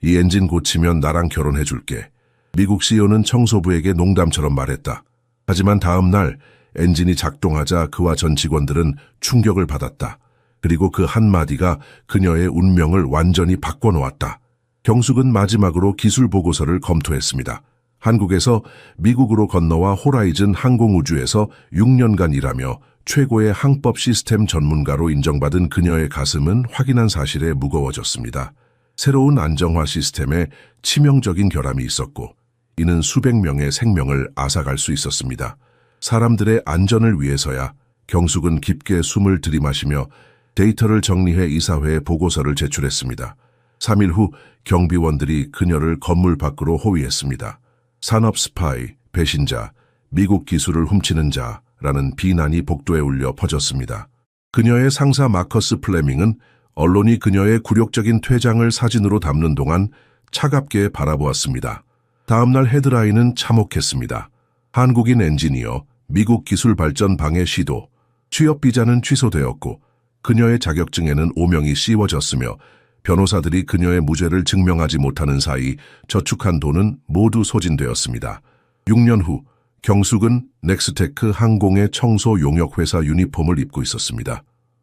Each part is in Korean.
이 엔진 고치면 나랑 결혼해줄게. 미국 CEO는 청소부에게 농담처럼 말했다. 하지만 다음 날 엔진이 작동하자 그와 전 직원들은 충격을 받았다. 그리고 그 한마디가 그녀의 운명을 완전히 바꿔놓았다. 경숙은 마지막으로 기술 보고서를 검토했습니다. 한국에서 미국으로 건너와 호라이즌 항공우주에서 6년간 일하며 최고의 항법 시스템 전문가로 인정받은 그녀의 가슴은 확인한 사실에 무거워졌습니다. 새로운 안정화 시스템에 치명적인 결함이 있었고 이는 수백 명의 생명을 앗아갈 수 있었습니다. 사람들의 안전을 위해서야 경숙은 깊게 숨을 들이마시며 데이터를 정리해 이사회에 보고서를 제출했습니다. 3일 후 경비원들이 그녀를 건물 밖으로 호위했습니다. 산업 스파이, 배신자, 미국 기술을 훔치는 자라는 비난이 복도에 울려 퍼졌습니다. 그녀의 상사 마커스 플레밍은 언론이 그녀의 굴욕적인 퇴장을 사진으로 담는 동안 차갑게 바라보았습니다. 다음 날 헤드라인은 참혹했습니다. 한국인 엔지니어, 미국 기술 발전 방해 시도, 취업 비자는 취소되었고 그녀의 자격증에는 오명이 씌워졌으며 변호사들이 그녀의 무죄를 증명하지 못하는 사이 저축한 돈은 모두 소진되었습니다. 6년 후 경숙은 넥스테크 항공의 청소 용역 회사 유니폼을 입고 있었습니다.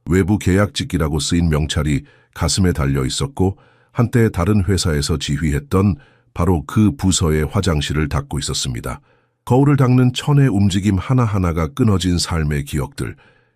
외부 계약직이라고 쓰인 명찰이 가슴에 달려 있었고 한때 다른 회사에서 지휘했던 바로 그 부서의 화장실을 닦고 있었습니다. 거울을 닦는 천의 움직임 하나하나가 끊어진 삶의 기억들,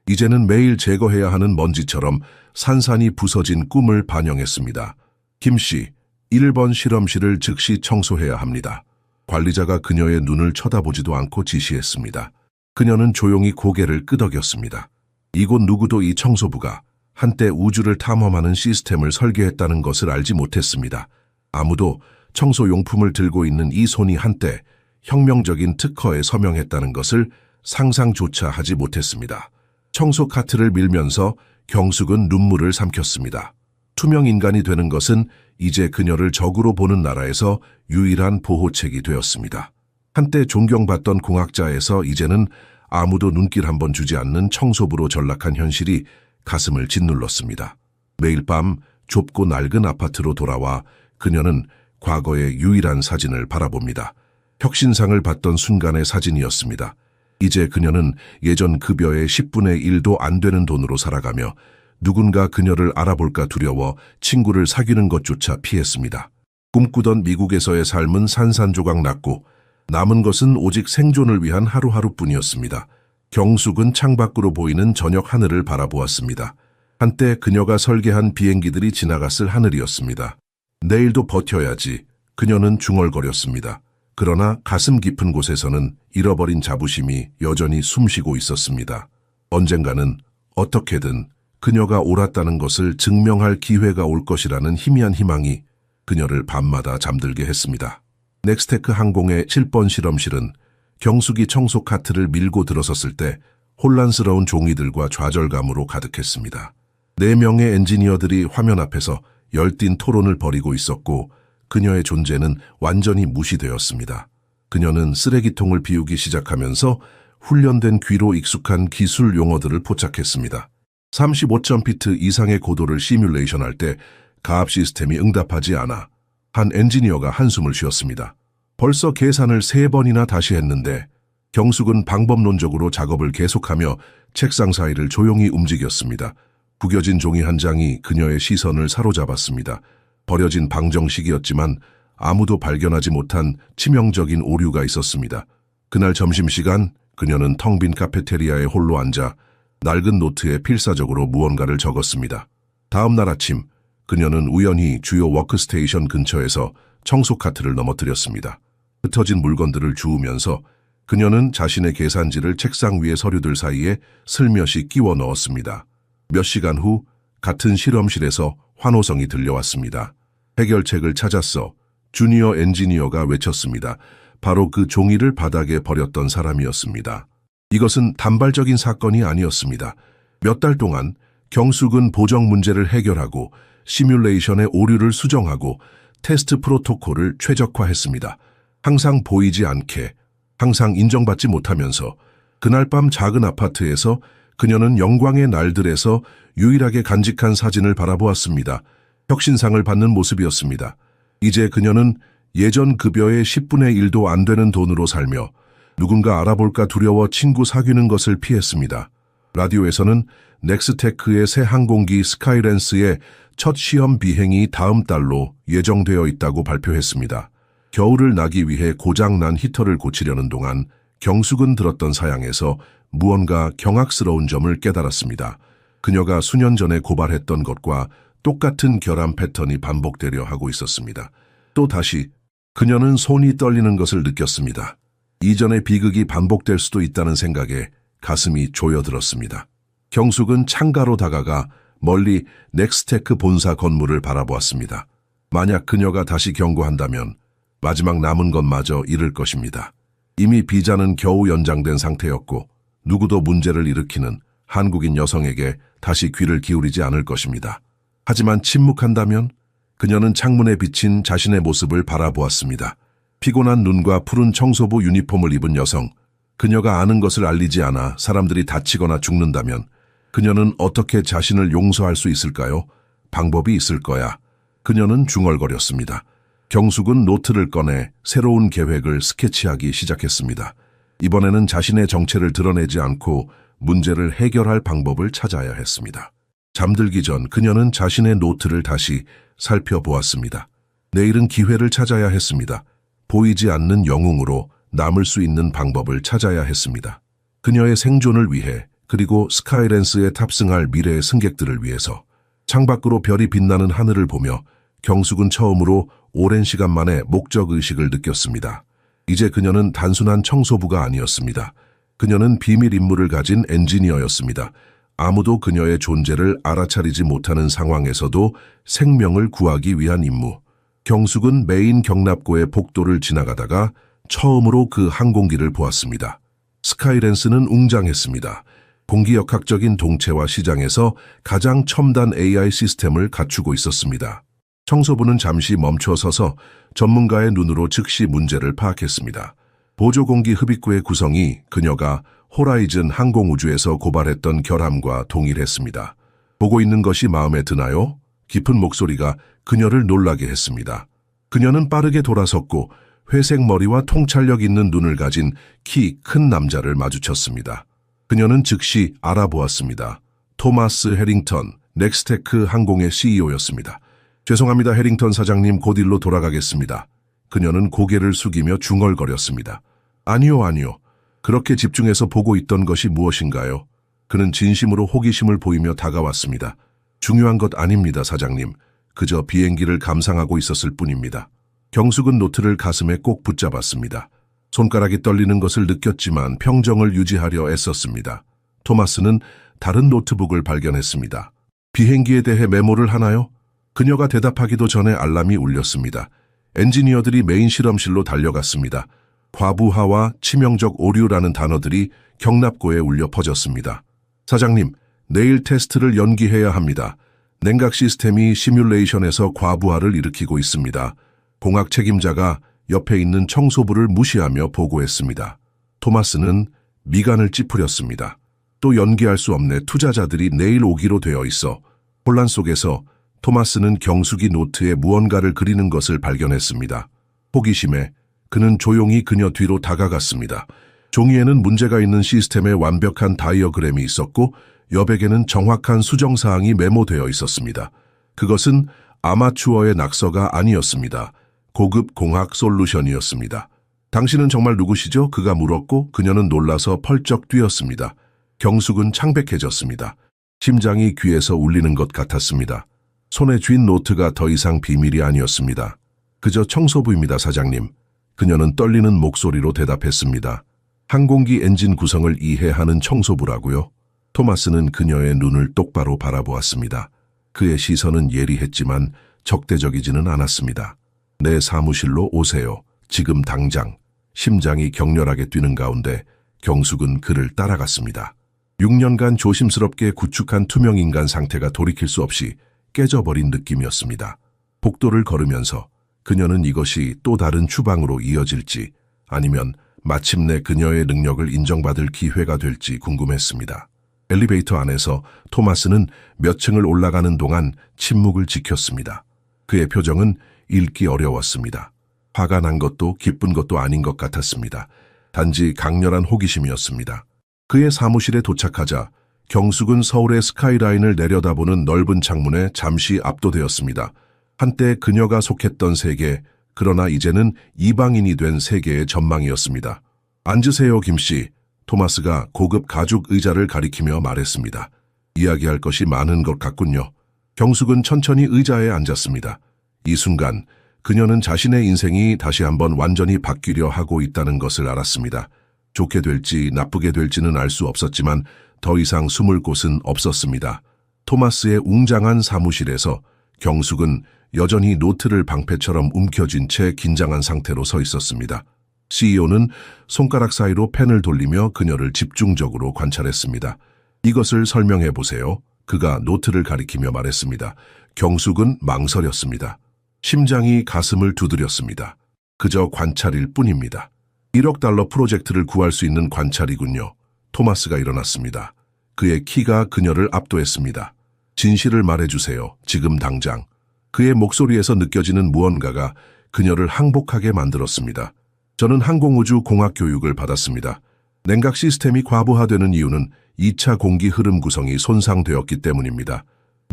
이제는 매일 제거해야 하는 먼지처럼 산산이 부서진 꿈을 반영했습니다. 김 씨, 1번 실험실을 즉시 청소해야 합니다. 관리자가 그녀의 눈을 쳐다보지도 않고 지시했습니다. 그녀는 조용히 고개를 끄덕였습니다. 이곳 누구도 이 청소부가 한때 우주를 탐험하는 시스템을 설계했다는 것을 알지 못했습니다. 아무도 청소용품을 들고 있는 이 손이 한때 혁명적인 특허에 서명했다는 것을 상상조차 하지 못했습니다. 청소 카트를 밀면서 경숙은 눈물을 삼켰습니다. 투명 인간이 되는 것은 이제 그녀를 적으로 보는 나라에서 유일한 보호책이 되었습니다. 한때 존경받던 공학자에서 이제는 아무도 눈길 한번 주지 않는 청소부로 전락한 현실이 가슴을 짓눌렀습니다. 매일 밤 좁고 낡은 아파트로 돌아와 그녀는 과거의 유일한 사진을 바라봅니다. 혁신상을 받던 순간의 사진이었습니다. 이제 그녀는 예전 급여의 10분의 1도 안 되는 돈으로 살아가며 누군가 그녀를 알아볼까 두려워 친구를 사귀는 것조차 피했습니다. 꿈꾸던 미국에서의 삶은 산산조각 났고 남은 것은 오직 생존을 위한 하루하루뿐이었습니다. 경숙은 창밖으로 보이는 저녁 하늘을 바라보았습니다. 한때 그녀가 설계한 비행기들이 지나갔을 하늘이었습니다. 내일도 버텨야지. 그녀는 중얼거렸습니다. 그러나 가슴 깊은 곳에서는 잃어버린 자부심이 여전히 숨쉬고 있었습니다. 언젠가는 어떻게든 그녀가 옳았다는 것을 증명할 기회가 올 것이라는 희미한 희망이 그녀를 밤마다 잠들게 했습니다. 넥스테크 항공의 7번 실험실은 경숙이 청소 카트를 밀고 들어섰을 때 혼란스러운 종이들과 좌절감으로 가득했습니다. 4명의 엔지니어들이 화면 앞에서 열띤 토론을 벌이고 있었고 그녀의 존재는 완전히 무시되었습니다. 그녀는 쓰레기통을 비우기 시작하면서 훈련된 귀로 익숙한 기술 용어들을 포착했습니다. 35.피트 이상의 고도를 시뮬레이션할 때 가압 시스템이 응답하지 않아 한 엔지니어가 한숨을 쉬었습니다. 벌써 계산을 3번이나 다시 했는데 경숙은 방법론적으로 작업을 계속하며 책상 사이를 조용히 움직였습니다. 구겨진 종이 한 장이 그녀의 시선을 사로잡았습니다. 버려진 방정식이었지만 아무도 발견하지 못한 치명적인 오류가 있었습니다. 그날 점심시간 그녀는 텅 빈 카페테리아에 홀로 앉아 낡은 노트에 필사적으로 무언가를 적었습니다. 다음 날 아침 그녀는 우연히 주요 워크스테이션 근처에서 청소 카트를 넘어뜨렸습니다. 흩어진 물건들을 주우면서 그녀는 자신의 계산지를 책상 위의 서류들 사이에 슬며시 끼워 넣었습니다. 몇 시간 후 같은 실험실에서 환호성이 들려왔습니다. 해결책을 찾았어. 주니어 엔지니어가 외쳤습니다. 바로 그 종이를 바닥에 버렸던 사람이었습니다. 이것은 단발적인 사건이 아니었습니다. 몇 달 동안 경숙은 보정 문제를 해결하고 시뮬레이션의 오류를 수정하고 테스트 프로토콜을 최적화했습니다. 항상 보이지 않게, 항상 인정받지 못하면서 그날 밤 작은 아파트에서 그녀는 영광의 날들에서 유일하게 간직한 사진을 바라보았습니다. 혁신상을 받는 모습이었습니다. 이제 그녀는 예전 급여의 10분의 1도 안 되는 돈으로 살며 누군가 알아볼까 두려워 친구 사귀는 것을 피했습니다. 라디오에서는 넥스테크의 새 항공기 스카이랜스의 첫 시험 비행이 다음 달로 예정되어 있다고 발표했습니다. 겨울을 나기 위해 고장난 히터를 고치려는 동안 경숙은 들었던 사양에서 무언가 경악스러운 점을 깨달았습니다. 그녀가 수년 전에 고발했던 것과 똑같은 결함 패턴이 반복되려 하고 있었습니다. 또 다시 그녀는 손이 떨리는 것을 느꼈습니다. 이전의 비극이 반복될 수도 있다는 생각에 가슴이 조여들었습니다. 경숙은 창가로 다가가 멀리 넥스테크 본사 건물을 바라보았습니다. 만약 그녀가 다시 경고한다면 마지막 남은 것마저 잃을 것입니다. 이미 비자는 겨우 연장된 상태였고 누구도 문제를 일으키는 한국인 여성에게 다시 귀를 기울이지 않을 것입니다. 하지만 침묵한다면 그녀는 창문에 비친 자신의 모습을 바라보았습니다. 피곤한 눈과 푸른 청소부 유니폼을 입은 여성, 그녀가 아는 것을 알리지 않아 사람들이 다치거나 죽는다면 그녀는 어떻게 자신을 용서할 수 있을까요? 방법이 있을 거야. 그녀는 중얼거렸습니다. 경숙은 노트를 꺼내 새로운 계획을 스케치하기 시작했습니다. 이번에는 자신의 정체를 드러내지 않고 문제를 해결할 방법을 찾아야 했습니다. 잠들기 전 그녀는 자신의 노트를 다시 살펴보았습니다. 내일은 기회를 찾아야 했습니다. 보이지 않는 영웅으로 남을 수 있는 방법을 찾아야 했습니다. 그녀의 생존을 위해 그리고 스카이랜스에 탑승할 미래의 승객들을 위해서 창밖으로 별이 빛나는 하늘을 보며 경숙은 처음으로 오랜 시간 만에 목적의식을 느꼈습니다. 이제 그녀는 단순한 청소부가 아니었습니다. 그녀는 비밀 임무를 가진 엔지니어였습니다. 아무도 그녀의 존재를 알아차리지 못하는 상황에서도 생명을 구하기 위한 임무. 경숙은 메인 경납고의 복도를 지나가다가 처음으로 그 항공기를 보았습니다. 스카이랜스는 웅장했습니다. 공기역학적인 동체와 시장에서 가장 첨단 AI 시스템을 갖추고 있었습니다. 청소부는 잠시 멈춰 서서 전문가의 눈으로 즉시 문제를 파악했습니다. 보조공기 흡입구의 구성이 그녀가 호라이즌 항공우주에서 고발했던 결함과 동일했습니다. 보고 있는 것이 마음에 드나요? 깊은 목소리가 그녀를 놀라게 했습니다. 그녀는 빠르게 돌아섰고 회색 머리와 통찰력 있는 눈을 가진 키 큰 남자를 마주쳤습니다. 그녀는 즉시 알아보았습니다. 토마스 해링턴, 넥스테크 항공의 CEO였습니다. 죄송합니다, 해링턴 사장님, 곧 일로 돌아가겠습니다. 그녀는 고개를 숙이며 중얼거렸습니다. 아니요. 그렇게 집중해서 보고 있던 것이 무엇인가요? 그는 진심으로 호기심을 보이며 다가왔습니다. 중요한 것 아닙니다, 사장님. 그저 비행기를 감상하고 있었을 뿐입니다. 경숙은 노트를 가슴에 꼭 붙잡았습니다. 손가락이 떨리는 것을 느꼈지만 평정을 유지하려 애썼습니다. 토마스는 다른 노트북을 발견했습니다. 비행기에 대해 메모를 하나요? 그녀가 대답하기도 전에 알람이 울렸습니다. 엔지니어들이 메인 실험실로 달려갔습니다. 과부하와 치명적 오류라는 단어들이 경납고에 울려 퍼졌습니다. 사장님, 내일 테스트를 연기해야 합니다. 냉각 시스템이 시뮬레이션에서 과부하를 일으키고 있습니다. 공학 책임자가 옆에 있는 청소부를 무시하며 보고했습니다. 토마스는 미간을 찌푸렸습니다. 또 연기할 수 없네. 투자자들이 내일 오기로 되어 있어. 혼란 속에서 토마스는 경숙이 노트에 무언가를 그리는 것을 발견했습니다. 호기심에 그는 조용히 그녀 뒤로 다가갔습니다. 종이에는 문제가 있는 시스템의 완벽한 다이어그램이 있었고 여백에는 정확한 수정사항이 메모되어 있었습니다. 그것은 아마추어의 낙서가 아니었습니다. 고급 공학 솔루션이었습니다. 당신은 정말 누구시죠? 그가 물었고 그녀는 놀라서 펄쩍 뛰었습니다. 경숙은 창백해졌습니다. 심장이 귀에서 울리는 것 같았습니다. 손에 쥔 노트가 더 이상 비밀이 아니었습니다. 그저 청소부입니다, 사장님. 그녀는 떨리는 목소리로 대답했습니다. 항공기 엔진 구성을 이해하는 청소부라고요? 토마스는 그녀의 눈을 똑바로 바라보았습니다. 그의 시선은 예리했지만 적대적이지는 않았습니다. 내 사무실로 오세요. 지금 당장. 심장이 격렬하게 뛰는 가운데 경숙은 그를 따라갔습니다. 6년간 조심스럽게 구축한 투명인간 상태가 돌이킬 수 없이 깨져버린 느낌이었습니다. 복도를 걸으면서 그녀는 이것이 또 다른 추방으로 이어질지 아니면 마침내 그녀의 능력을 인정받을 기회가 될지 궁금했습니다. 엘리베이터 안에서 토마스는 몇 층을 올라가는 동안 침묵을 지켰습니다. 그의 표정은 읽기 어려웠습니다. 화가 난 것도 기쁜 것도 아닌 것 같았습니다. 단지 강렬한 호기심이었습니다. 그의 사무실에 도착하자 경숙은 서울의 스카이라인을 내려다보는 넓은 창문에 잠시 압도되었습니다. 한때 그녀가 속했던 세계, 그러나 이제는 이방인이 된 세계의 전망이었습니다. 앉으세요, 김씨. 토마스가 고급 가죽 의자를 가리키며 말했습니다. 이야기할 것이 많은 것 같군요. 경숙은 천천히 의자에 앉았습니다. 이 순간 그녀는 자신의 인생이 다시 한번 완전히 바뀌려 하고 있다는 것을 알았습니다. 좋게 될지 나쁘게 될지는 알 수 없었지만 더 이상 숨을 곳은 없었습니다. 토마스의 웅장한 사무실에서 경숙은 여전히 노트를 방패처럼 움켜쥔 채 긴장한 상태로 서 있었습니다. CEO는 손가락 사이로 펜을 돌리며 그녀를 집중적으로 관찰했습니다. 이것을 설명해 보세요. 그가 노트를 가리키며 말했습니다. 경숙은 망설였습니다. 심장이 가슴을 두드렸습니다. 그저 관찰일 뿐입니다. 1억 달러 프로젝트를 구할 수 있는 관찰이군요. 토마스가 일어났습니다. 그의 키가 그녀를 압도했습니다. 진실을 말해주세요. 지금 당장. 그의 목소리에서 느껴지는 무언가가 그녀를 항복하게 만들었습니다. 저는 항공우주 공학 교육을 받았습니다. 냉각 시스템이 과부하되는 이유는 2차 공기 흐름 구성이 손상되었기 때문입니다.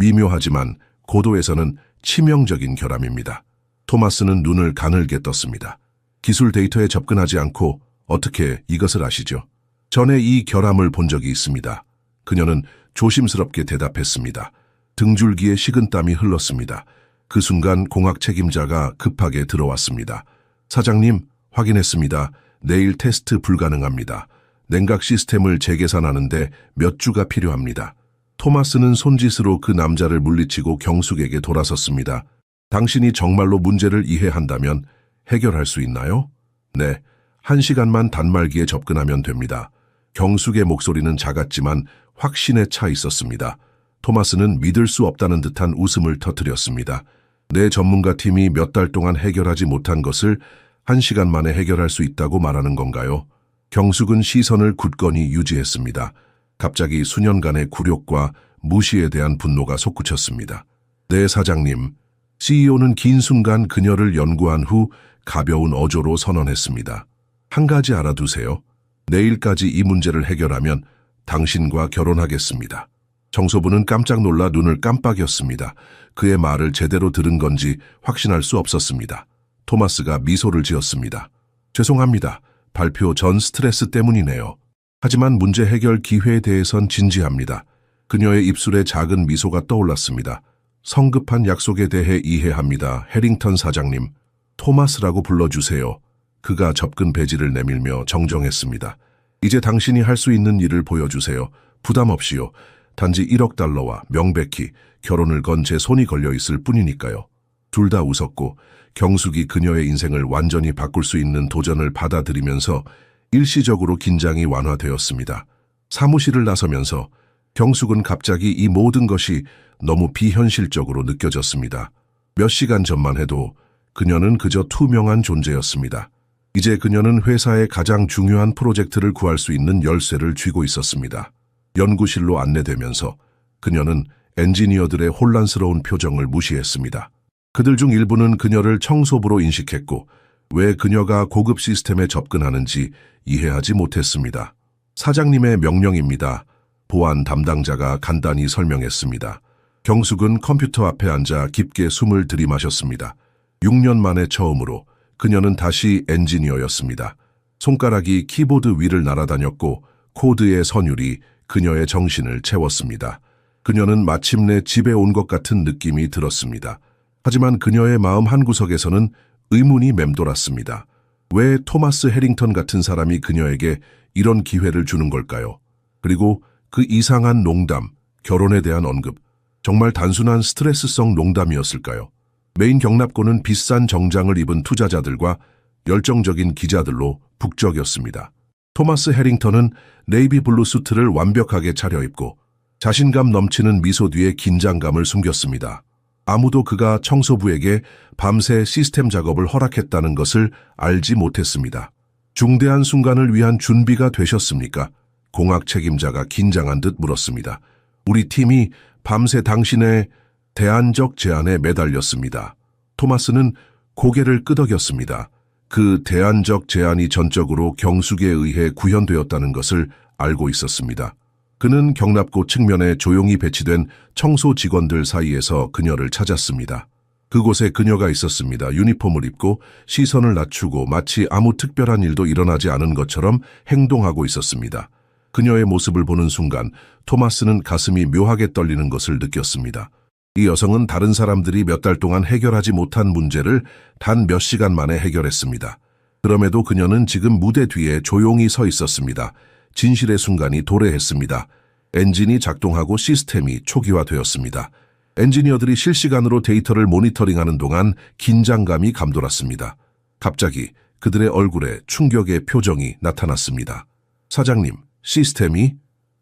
미묘하지만 고도에서는 치명적인 결함입니다. 토마스는 눈을 가늘게 떴습니다. 기술 데이터에 접근하지 않고 어떻게 이것을 아시죠? 전에 이 결함을 본 적이 있습니다. 그녀는 조심스럽게 대답했습니다. 등줄기에 식은땀이 흘렀습니다. 그 순간 공학 책임자가 급하게 들어왔습니다. 사장님, 확인했습니다. 내일 테스트 불가능합니다. 냉각 시스템을 재계산하는데 몇 주가 필요합니다. 토마스는 손짓으로 그 남자를 물리치고 경숙에게 돌아섰습니다. 당신이 정말로 문제를 이해한다면 해결할 수 있나요? 네, 1시간만 단말기에 접근하면 됩니다. 경숙의 목소리는 작았지만 확신에 차 있었습니다. 토마스는 믿을 수 없다는 듯한 웃음을 터뜨렸습니다. 내 전문가 팀이 몇 달 동안 해결하지 못한 것을 1시간 만에 해결할 수 있다고 말하는 건가요? 경숙은 시선을 굳건히 유지했습니다. 갑자기 수년간의 굴욕과 무시에 대한 분노가 솟구쳤습니다. 네, 사장님. CEO는 긴 순간 그녀를 연구한 후 가벼운 어조로 선언했습니다. 한 가지 알아두세요. 내일까지 이 문제를 해결하면 당신과 결혼하겠습니다. 청소부는 깜짝 놀라 눈을 깜빡였습니다. 그의 말을 제대로 들은 건지 확신할 수 없었습니다. 토마스가 미소를 지었습니다. 죄송합니다. 발표 전 스트레스 때문이네요. 하지만 문제 해결 기회에 대해선 진지합니다. 그녀의 입술에 작은 미소가 떠올랐습니다. 성급한 약속에 대해 이해합니다. 해링턴 사장님, 토마스라고 불러주세요. 그가 접근 배지를 내밀며 정정했습니다. 이제 당신이 할 수 있는 일을 보여주세요. 부담 없이요. 단지 1억 달러와 명백히 결혼을 건 제 손이 걸려 있을 뿐이니까요. 둘 다 웃었고 경숙이 그녀의 인생을 완전히 바꿀 수 있는 도전을 받아들이면서 일시적으로 긴장이 완화되었습니다. 사무실을 나서면서 경숙은 갑자기 이 모든 것이 너무 비현실적으로 느껴졌습니다. 몇 시간 전만 해도 그녀는 그저 투명한 존재였습니다. 이제 그녀는 회사의 가장 중요한 프로젝트를 구할 수 있는 열쇠를 쥐고 있었습니다. 연구실로 안내되면서 그녀는 엔지니어들의 혼란스러운 표정을 무시했습니다. 그들 중 일부는 그녀를 청소부로 인식했고 왜 그녀가 고급 시스템에 접근하는지 이해하지 못했습니다. 사장님의 명령입니다. 보안 담당자가 간단히 설명했습니다. 경숙은 컴퓨터 앞에 앉아 깊게 숨을 들이마셨습니다. 6년 만에 처음으로 그녀는 다시 엔지니어였습니다. 손가락이 키보드 위를 날아다녔고 코드의 선율이 그녀의 정신을 채웠습니다. 그녀는 마침내 집에 온 것 같은 느낌이 들었습니다. 하지만 그녀의 마음 한구석에서는 의문이 맴돌았습니다. 왜 토마스 해링턴 같은 사람이 그녀에게 이런 기회를 주는 걸까요? 그리고 그 이상한 농담, 결혼에 대한 언급, 정말 단순한 스트레스성 농담이었을까요? 메인 경납고는 비싼 정장을 입은 투자자들과 열정적인 기자들로 북적였습니다. 토마스 해링턴은 네이비 블루 수트를 완벽하게 차려입고 자신감 넘치는 미소 뒤에 긴장감을 숨겼습니다. 아무도 그가 청소부에게 밤새 시스템 작업을 허락했다는 것을 알지 못했습니다. 중대한 순간을 위한 준비가 되셨습니까? 공학 책임자가 긴장한 듯 물었습니다. 우리 팀이 밤새 당신의 대안적 제안에 매달렸습니다. 토마스는 고개를 끄덕였습니다. 그 대안적 제안이 전적으로 경숙에 의해 구현되었다는 것을 알고 있었습니다. 그는 경납고 측면에 조용히 배치된 청소 직원들 사이에서 그녀를 찾았습니다. 그곳에 그녀가 있었습니다. 유니폼을 입고 시선을 낮추고 마치 아무 특별한 일도 일어나지 않은 것처럼 행동하고 있었습니다. 그녀의 모습을 보는 순간 토마스는 가슴이 묘하게 떨리는 것을 느꼈습니다. 이 여성은 다른 사람들이 몇 달 동안 해결하지 못한 문제를 단 몇 시간 만에 해결했습니다. 그럼에도 그녀는 지금 무대 뒤에 조용히 서 있었습니다. 진실의 순간이 도래했습니다. 엔진이 작동하고 시스템이 초기화되었습니다. 엔지니어들이 실시간으로 데이터를 모니터링하는 동안 긴장감이 감돌았습니다. 갑자기 그들의 얼굴에 충격의 표정이 나타났습니다. 사장님, 시스템이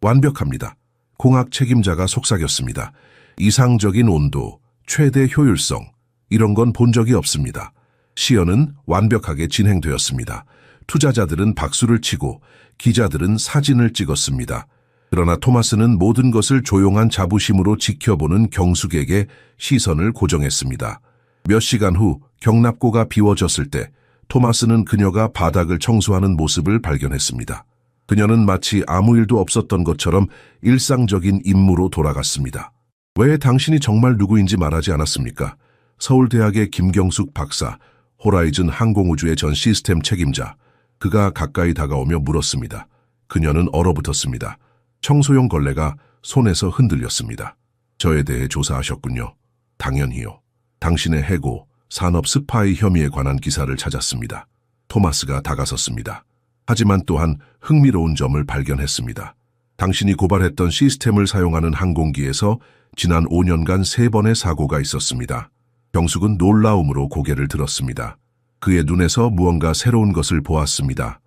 완벽합니다. 공학 책임자가 속삭였습니다. 이상적인 온도, 최대 효율성, 이런 건 본 적이 없습니다. 시연은 완벽하게 진행되었습니다. 투자자들은 박수를 치고 기자들은 사진을 찍었습니다. 그러나 토마스는 모든 것을 조용한 자부심으로 지켜보는 경숙에게 시선을 고정했습니다. 몇 시간 후 경납고가 비워졌을 때 토마스는 그녀가 바닥을 청소하는 모습을 발견했습니다. 그녀는 마치 아무 일도 없었던 것처럼 일상적인 임무로 돌아갔습니다. 왜 당신이 정말 누구인지 말하지 않았습니까? 서울대학의 김경숙 박사, 호라이즌 항공우주의 전 시스템 책임자. 그가 가까이 다가오며 물었습니다. 그녀는 얼어붙었습니다. 청소용 걸레가 손에서 흔들렸습니다. 저에 대해 조사하셨군요. 당연히요. 당신의 해고, 산업 스파이 혐의에 관한 기사를 찾았습니다. 토마스가 다가섰습니다. 하지만 또한 흥미로운 점을 발견했습니다. 당신이 고발했던 시스템을 사용하는 항공기에서 지난 5년간 3번의 사고가 있었습니다. 경숙은 놀라움으로 고개를 들었습니다. 그의 눈에서 무언가 새로운 것을 보았습니다.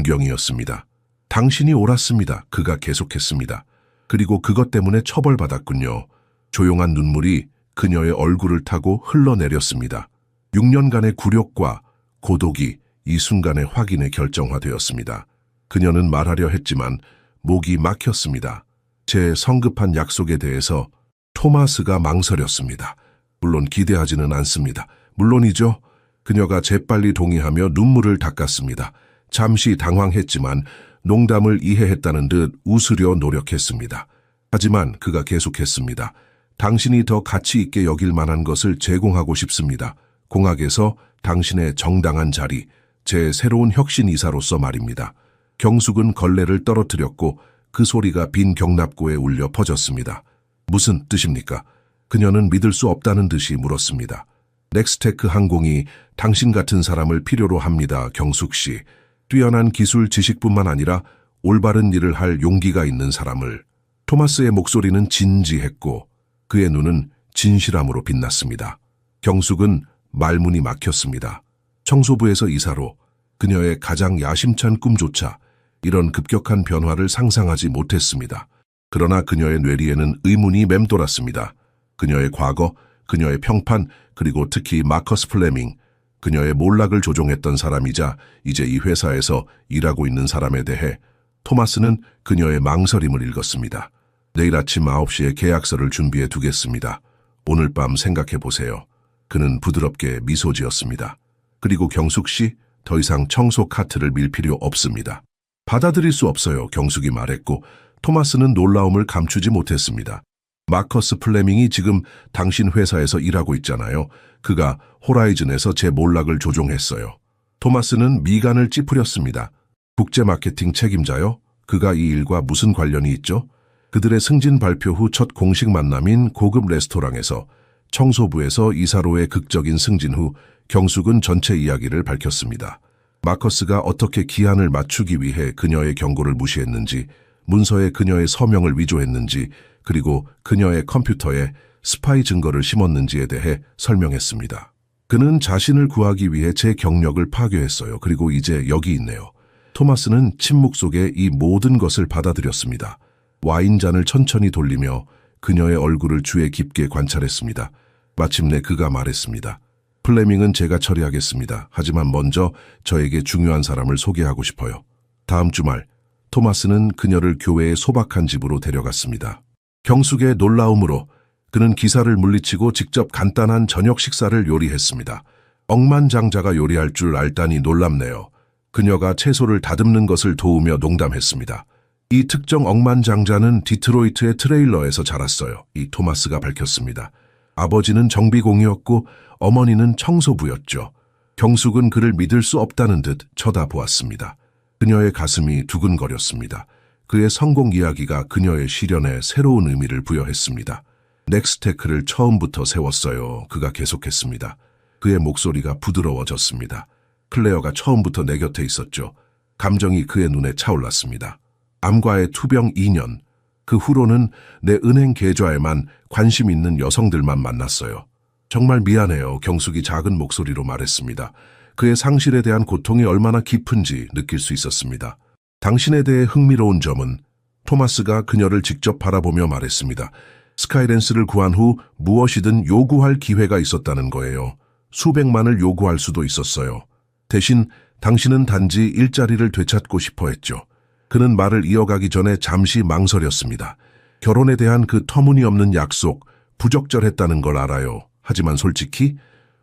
존경이었습니다. 당신이 옳았습니다. 그가 계속했습니다. 그리고 그것 때문에 처벌받았군요. 조용한 눈물이 그녀의 얼굴을 타고 흘러내렸습니다. 6년간의 굴욕과 고독이 이 순간에 확인에 결정화되었습니다. 그녀는 말하려 했지만 목이 막혔습니다. 제 성급한 약속에 대해서 토마스가 망설였습니다. 물론 기대하지는 않습니다. 물론이죠. 그녀가 재빨리 동의하며 눈물을 닦았습니다. 잠시 당황했지만 농담을 이해했다는 듯 웃으려 노력했습니다. 하지만 그가 계속했습니다. 당신이 더 가치 있게 여길 만한 것을 제공하고 싶습니다. 공학에서 당신의 정당한 자리, 제 새로운 혁신 이사로서 말입니다. 경숙은 걸레를 떨어뜨렸고 그 소리가 빈 경납고에 울려 퍼졌습니다. 무슨 뜻입니까? 그녀는 믿을 수 없다는 듯이 물었습니다. 넥스테크 항공이 당신 같은 사람을 필요로 합니다, 경숙 씨. 뛰어난 기술 지식뿐만 아니라 올바른 일을 할 용기가 있는 사람을. 토마스의 목소리는 진지했고 그의 눈은 진실함으로 빛났습니다. 경숙은 말문이 막혔습니다. 청소부에서 이사로 그녀의 가장 야심찬 꿈조차 이런 급격한 변화를 상상하지 못했습니다. 그러나 그녀의 뇌리에는 의문이 맴돌았습니다. 그녀의 과거, 그녀의 평판, 그리고 특히 마커스 플레밍, 그녀의 몰락을 조종했던 사람이자 이제 이 회사에서 일하고 있는 사람에 대해 토마스는 그녀의 망설임을 읽었습니다. 내일 아침 9시에 계약서를 준비해 두겠습니다. 오늘 밤 생각해 보세요. 그는 부드럽게 미소 지었습니다. 그리고 경숙 씨, 더 이상 청소 카트를 밀 필요 없습니다. 받아들일 수 없어요, 경숙이 말했고 토마스는 놀라움을 감추지 못했습니다. 마커스 플레밍이 지금 당신 회사에서 일하고 있잖아요. 그가 호라이즌에서 제 몰락을 조종했어요. 토마스는 미간을 찌푸렸습니다. 국제 마케팅 책임자요? 그가 이 일과 무슨 관련이 있죠? 그들의 승진 발표 후 첫 공식 만남인 고급 레스토랑에서 청소부에서 이사로의 극적인 승진 후 경숙은 전체 이야기를 밝혔습니다. 마커스가 어떻게 기한을 맞추기 위해 그녀의 경고를 무시했는지, 문서에 그녀의 서명을 위조했는지, 그리고 그녀의 컴퓨터에 스파이 증거를 심었는지에 대해 설명했습니다. 그는 자신을 구하기 위해 제 경력을 파괴했어요. 그리고 이제 여기 있네요. 토마스는 침묵 속에 이 모든 것을 받아들였습니다. 와인잔을 천천히 돌리며 그녀의 얼굴을 주의 깊게 관찰했습니다. 마침내 그가 말했습니다. 플레밍은 제가 처리하겠습니다. 하지만 먼저 저에게 중요한 사람을 소개하고 싶어요. 다음 주말 토마스는 그녀를 교회의 소박한 집으로 데려갔습니다. 경숙의 놀라움으로 그는 기사를 물리치고 직접 간단한 저녁 식사를 요리했습니다. 억만장자가 요리할 줄 알다니 놀랍네요. 그녀가 채소를 다듬는 것을 도우며 농담했습니다. 이 특정 억만장자는 디트로이트의 트레일러에서 자랐어요. 이 토마스가 밝혔습니다. 아버지는 정비공이었고 어머니는 청소부였죠. 경숙은 그를 믿을 수 없다는 듯 쳐다보았습니다. 그녀의 가슴이 두근거렸습니다. 그의 성공 이야기가 그녀의 시련에 새로운 의미를 부여했습니다. 넥스테크를 처음부터 세웠어요. 그가 계속했습니다. 그의 목소리가 부드러워졌습니다. 클레어가 처음부터 내 곁에 있었죠. 감정이 그의 눈에 차올랐습니다. 암과의 투병 2년, 그 후로는 내 은행 계좌에만 관심 있는 여성들만 만났어요. 정말 미안해요. 경숙이 작은 목소리로 말했습니다. 그의 상실에 대한 고통이 얼마나 깊은지 느낄 수 있었습니다. 당신에 대해 흥미로운 점은 토마스가 그녀를 직접 바라보며 말했습니다. 스카이랜스를 구한 후 무엇이든 요구할 기회가 있었다는 거예요. 수백만을 요구할 수도 있었어요. 대신 당신은 단지 일자리를 되찾고 싶어 했죠. 그는 말을 이어가기 전에 잠시 망설였습니다. 결혼에 대한 그 터무니없는 약속, 부적절했다는 걸 알아요. 하지만 솔직히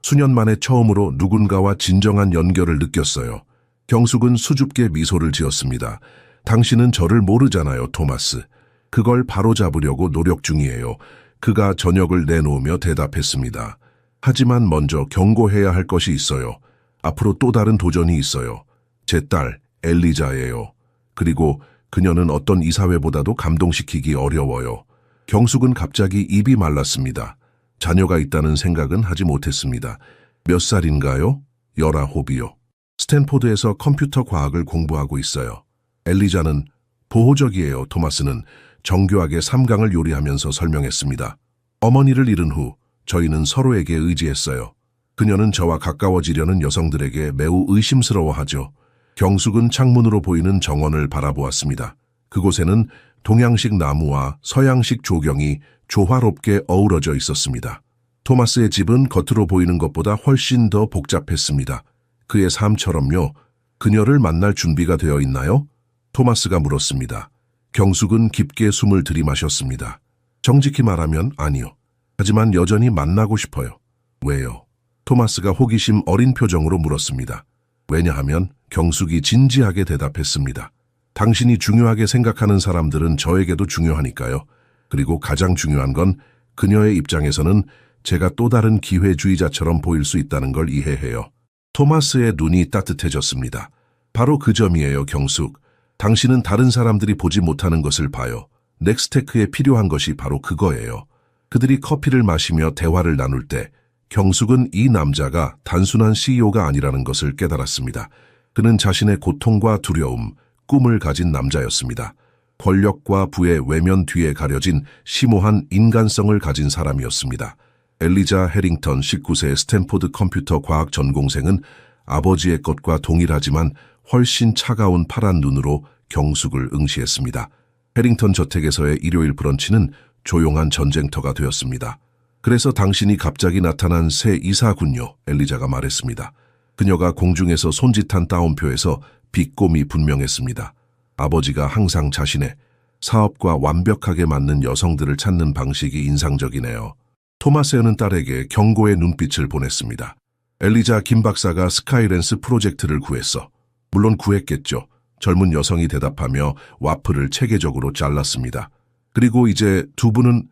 수년 만에 처음으로 누군가와 진정한 연결을 느꼈어요. 경숙은 수줍게 미소를 지었습니다. 당신은 저를 모르잖아요, 토마스. 그걸 바로잡으려고 노력 중이에요. 그가 저녁을 내놓으며 대답했습니다. 하지만 먼저 경고해야 할 것이 있어요. 앞으로 또 다른 도전이 있어요. 제 딸, 엘리자예요. 그리고 그녀는 어떤 이사회보다도 감동시키기 어려워요. 경숙은 갑자기 입이 말랐습니다. 자녀가 있다는 생각은 하지 못했습니다. 몇 살인가요? 19이요. 스탠포드에서 컴퓨터 과학을 공부하고 있어요. 엘리자는 보호적이에요. 토마스는 정교하게 3강을 요리하면서 설명했습니다. 어머니를 잃은 후 저희는 서로에게 의지했어요. 그녀는 저와 가까워지려는 여성들에게 매우 의심스러워하죠. 경숙은 창문으로 보이는 정원을 바라보았습니다. 그곳에는 동양식 나무와 서양식 조경이 조화롭게 어우러져 있었습니다. 토마스의 집은 겉으로 보이는 것보다 훨씬 더 복잡했습니다. 그의 삶처럼요. 그녀를 만날 준비가 되어 있나요? 토마스가 물었습니다. 경숙은 깊게 숨을 들이마셨습니다. 정직히 말하면 아니요. 하지만 여전히 만나고 싶어요. 왜요? 토마스가 호기심 어린 표정으로 물었습니다. 왜냐하면 경숙이 진지하게 대답했습니다. 당신이 중요하게 생각하는 사람들은 저에게도 중요하니까요. 그리고 가장 중요한 건 그녀의 입장에서는 제가 또 다른 기회주의자처럼 보일 수 있다는 걸 이해해요. 토마스의 눈이 따뜻해졌습니다. 바로 그 점이에요, 경숙. 당신은 다른 사람들이 보지 못하는 것을 봐요. 넥스테크에 필요한 것이 바로 그거예요. 그들이 커피를 마시며 대화를 나눌 때 경숙은 이 남자가 단순한 CEO가 아니라는 것을 깨달았습니다. 그는 자신의 고통과 두려움, 꿈을 가진 남자였습니다. 권력과 부의 외면 뒤에 가려진 심오한 인간성을 가진 사람이었습니다. 엘리자 해링턴 19세 스탠포드 컴퓨터 과학 전공생은 아버지의 것과 동일하지만 훨씬 차가운 파란 눈으로 경숙을 응시했습니다. 해링턴 저택에서의 일요일 브런치는 조용한 전쟁터가 되었습니다. 그래서 당신이 갑자기 나타난 새 이사군요, 엘리자가 말했습니다. 그녀가 공중에서 손짓한 따옴표에서 비꼼이 분명했습니다. 아버지가 항상 자신의 사업과 완벽하게 맞는 여성들을 찾는 방식이 인상적이네요. 토마스는 딸에게 경고의 눈빛을 보냈습니다. 엘리자 김 박사가 스카이랜스 프로젝트를 구했어. 물론 구했겠죠. 젊은 여성이 대답하며 와플을 체계적으로 잘랐습니다. 그리고 이제 두 분은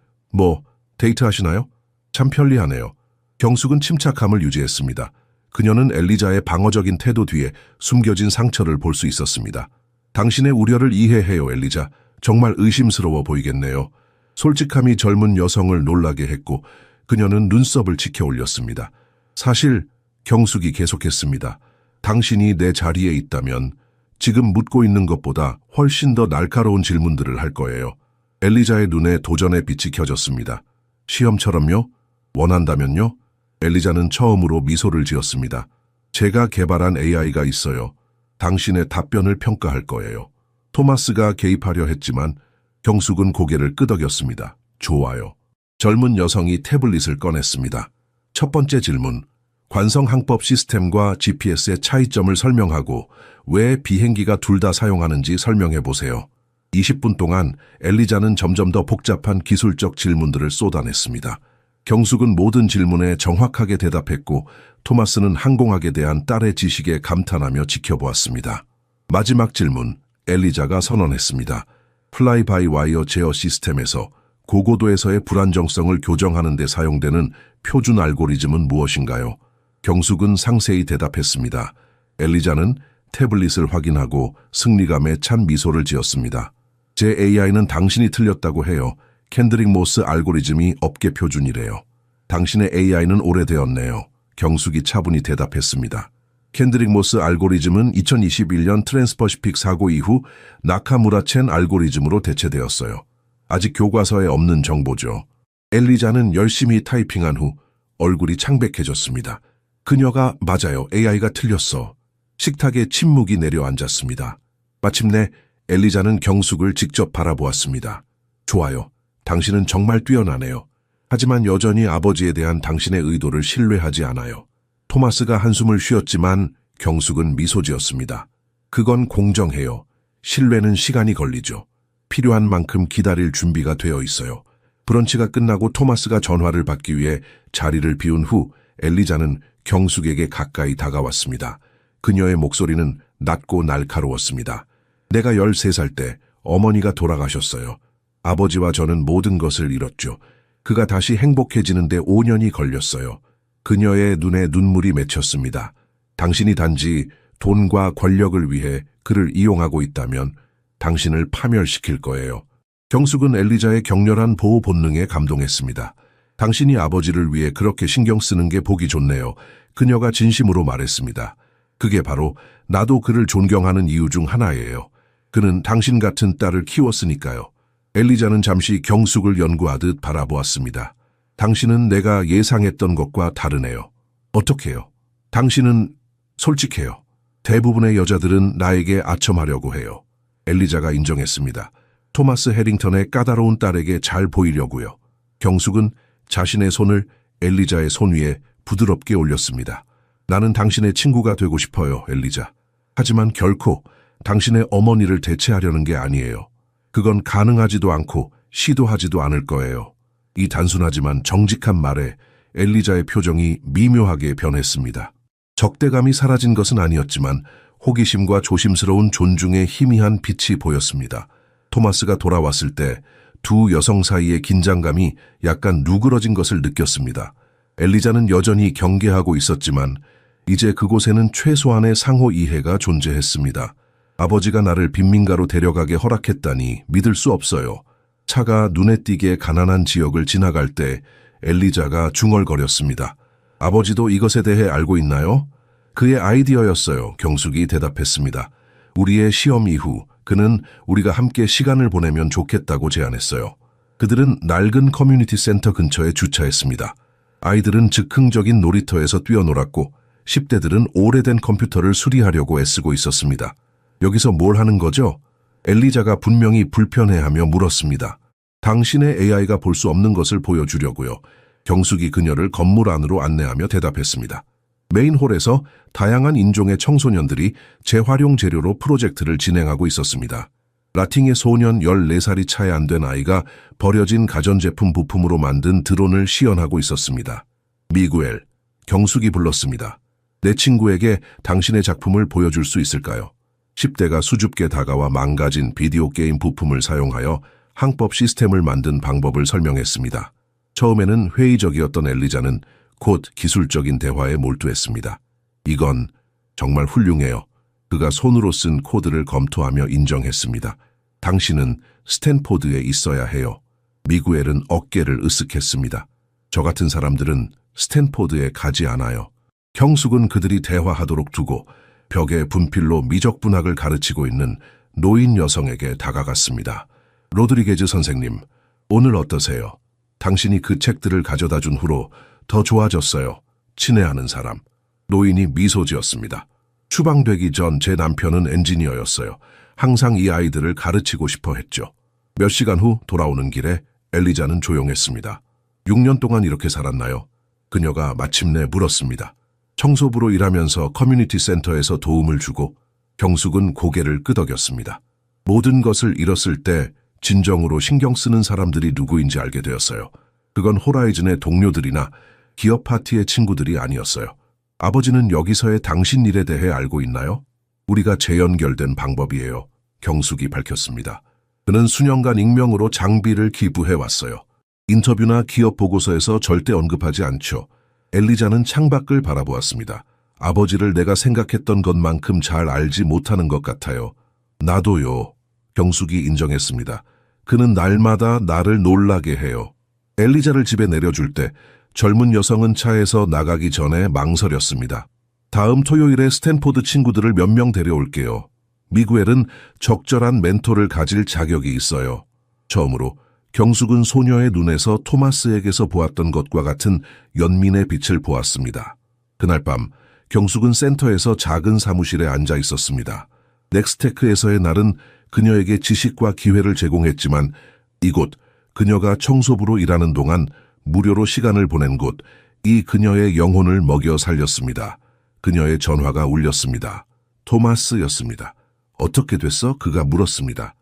데이트하시나요? 참 편리하네요. 경숙은 침착함을 유지했습니다. 그녀는 엘리자의 방어적인 태도 뒤에 숨겨진 상처를 볼 수 있었습니다. 당신의 우려를 이해해요, 엘리자. 정말 의심스러워 보이겠네요. 솔직함이 젊은 여성을 놀라게 했고 그녀는 눈썹을 치켜 올렸습니다. 사실 경숙이 계속했습니다. 당신이 내 자리에 있다면 지금 묻고 있는 것보다 훨씬 더 날카로운 질문들을 할 거예요. 엘리자의 눈에 도전의 빛이 켜졌습니다. 시험처럼요? 원한다면요? 엘리자는 처음으로 미소를 지었습니다. 제가 개발한 AI가 있어요. 당신의 답변을 평가할 거예요. 토마스가 개입하려 했지만 경숙은 고개를 끄덕였습니다. 좋아요. 젊은 여성이 태블릿을 꺼냈습니다. 첫 번째 질문. 관성항법 시스템과 GPS의 차이점을 설명하고 왜 비행기가 둘 다 사용하는지 설명해 보세요. 20분 동안 엘리자는 점점 더 복잡한 기술적 질문들을 쏟아냈습니다. 경숙은 모든 질문에 정확하게 대답했고 토마스는 항공학에 대한 딸의 지식에 감탄하며 지켜보았습니다. 마지막 질문, 엘리자가 선언했습니다. 플라이 바이 와이어 제어 시스템에서 고고도에서의 불안정성을 교정하는 데 사용되는 표준 알고리즘은 무엇인가요? 경숙은 상세히 대답했습니다. 엘리자는 태블릿을 확인하고 승리감에 찬 미소를 지었습니다. 제 AI는 당신이 틀렸다고 해요. 켄드릭 모스 알고리즘이 업계 표준이래요. 당신의 AI는 오래되었네요. 경숙이 차분히 대답했습니다. 켄드릭 모스 알고리즘은 2021년 트랜스퍼시픽 사고 이후 나카무라 첸 알고리즘으로 대체되었어요. 아직 교과서에 없는 정보죠. 엘리자는 열심히 타이핑한 후 얼굴이 창백해졌습니다. 그녀가 맞아요. AI가 틀렸어. 식탁에 침묵이 내려앉았습니다. 마침내 엘리자는 경숙을 직접 바라보았습니다. 좋아요. 당신은 정말 뛰어나네요. 하지만 여전히 아버지에 대한 당신의 의도를 신뢰하지 않아요. 토마스가 한숨을 쉬었지만 경숙은 미소 지었습니다. 그건 공정해요. 신뢰는 시간이 걸리죠. 필요한 만큼 기다릴 준비가 되어 있어요. 브런치가 끝나고 토마스가 전화를 받기 위해 자리를 비운 후 엘리자는 경숙에게 가까이 다가왔습니다. 그녀의 목소리는 낮고 날카로웠습니다. 내가 13살 때 어머니가 돌아가셨어요. 아버지와 저는 모든 것을 잃었죠. 그가 다시 행복해지는데 5년이 걸렸어요. 그녀의 눈에 눈물이 맺혔습니다. 당신이 단지 돈과 권력을 위해 그를 이용하고 있다면 당신을 파멸시킬 거예요. 경숙은 엘리자의 격렬한 보호 본능에 감동했습니다. 당신이 아버지를 위해 그렇게 신경 쓰는 게 보기 좋네요. 그녀가 진심으로 말했습니다. 그게 바로 나도 그를 존경하는 이유 중 하나예요. 그는 당신 같은 딸을 키웠으니까요. 엘리자는 잠시 경숙을 연구하듯 바라보았습니다. 당신은 내가 예상했던 것과 다르네요. 어떻게요? 당신은 솔직해요. 대부분의 여자들은 나에게 아첨하려고 해요. 엘리자가 인정했습니다. 토마스 해링턴의 까다로운 딸에게 잘 보이려고요. 경숙은 자신의 손을 엘리자의 손 위에 부드럽게 올렸습니다. 나는 당신의 친구가 되고 싶어요, 엘리자. 하지만 결코 당신의 어머니를 대체하려는 게 아니에요. 그건 가능하지도 않고 시도하지도 않을 거예요. 이 단순하지만 정직한 말에 엘리자의 표정이 미묘하게 변했습니다. 적대감이 사라진 것은 아니었지만 호기심과 조심스러운 존중의 희미한 빛이 보였습니다. 토마스가 돌아왔을 때 두 여성 사이의 긴장감이 약간 누그러진 것을 느꼈습니다. 엘리자는 여전히 경계하고 있었지만 이제 그곳에는 최소한의 상호 이해가 존재했습니다. 아버지가 나를 빈민가로 데려가게 허락했다니 믿을 수 없어요. 차가 눈에 띄게 가난한 지역을 지나갈 때 엘리자가 중얼거렸습니다. 아버지도 이것에 대해 알고 있나요? 그의 아이디어였어요. 경숙이 대답했습니다. 우리의 시험 이후 그는 우리가 함께 시간을 보내면 좋겠다고 제안했어요. 그들은 낡은 커뮤니티 센터 근처에 주차했습니다. 아이들은 즉흥적인 놀이터에서 뛰어놀았고 10대들은 오래된 컴퓨터를 수리하려고 애쓰고 있었습니다. 여기서 뭘 하는 거죠? 엘리자가 분명히 불편해하며 물었습니다. 당신의 AI가 볼 수 없는 것을 보여주려고요. 경숙이 그녀를 건물 안으로 안내하며 대답했습니다. 메인홀에서 다양한 인종의 청소년들이 재활용 재료로 프로젝트를 진행하고 있었습니다. 라팅의 소년 14살이 차에 안 된 아이가 버려진 가전제품 부품으로 만든 드론을 시연하고 있었습니다. 미구엘, 경숙이 불렀습니다. 내 친구에게 당신의 작품을 보여줄 수 있을까요? 10대가 수줍게 다가와 망가진 비디오 게임 부품을 사용하여 항법 시스템을 만든 방법을 설명했습니다. 처음에는 회의적이었던 엘리자는 곧 기술적인 대화에 몰두했습니다. 이건 정말 훌륭해요. 그가 손으로 쓴 코드를 검토하며 인정했습니다. 당신은 스탠포드에 있어야 해요. 미구엘은 어깨를 으쓱했습니다. 저 같은 사람들은 스탠포드에 가지 않아요. 경숙은 그들이 대화하도록 두고 벽에 분필로 미적분학을 가르치고 있는 노인 여성에게 다가갔습니다. 로드리게즈 선생님, 오늘 어떠세요? 당신이 그 책들을 가져다 준 후로 더 좋아졌어요. 친애하는 사람. 노인이 미소 지었습니다. 추방되기 전 제 남편은 엔지니어였어요. 항상 이 아이들을 가르치고 싶어 했죠. 몇 시간 후 돌아오는 길에 엘리자는 조용했습니다. 6년 동안 이렇게 살았나요? 그녀가 마침내 물었습니다. 청소부로 일하면서 커뮤니티 센터에서 도움을 주고 경숙은 고개를 끄덕였습니다. 모든 것을 잃었을 때 진정으로 신경 쓰는 사람들이 누구인지 알게 되었어요. 그건 호라이즌의 동료들이나 기업 파티의 친구들이 아니었어요. 아버지는 여기서의 당신 일에 대해 알고 있나요? 우리가 재연결된 방법이에요. 경숙이 밝혔습니다. 그는 수년간 익명으로 장비를 기부해왔어요. 인터뷰나 기업 보고서에서 절대 언급하지 않죠. 엘리자는 창밖을 바라보았습니다. 아버지를 내가 생각했던 것만큼 잘 알지 못하는 것 같아요. 나도요. 경숙이 인정했습니다. 그는 날마다 나를 놀라게 해요. 엘리자를 집에 내려줄 때 젊은 여성은 차에서 나가기 전에 망설였습니다. 다음 토요일에 스탠포드 친구들을 몇 명 데려올게요. 미구엘은 적절한 멘토를 가질 자격이 있어요. 처음으로 경숙은 소녀의 눈에서 토마스에게서 보았던 것과 같은 연민의 빛을 보았습니다. 그날 밤 경숙은 센터에서 작은 사무실에 앉아 있었습니다. 넥스테크에서의 날은 그녀에게 지식과 기회를 제공했지만 이곳 그녀가 청소부로 일하는 동안 무료로 시간을 보낸 곳, 이 그녀의 영혼을 먹여 살렸습니다. 그녀의 전화가 울렸습니다. 토마스였습니다. 어떻게 됐어? 그가 물었습니다.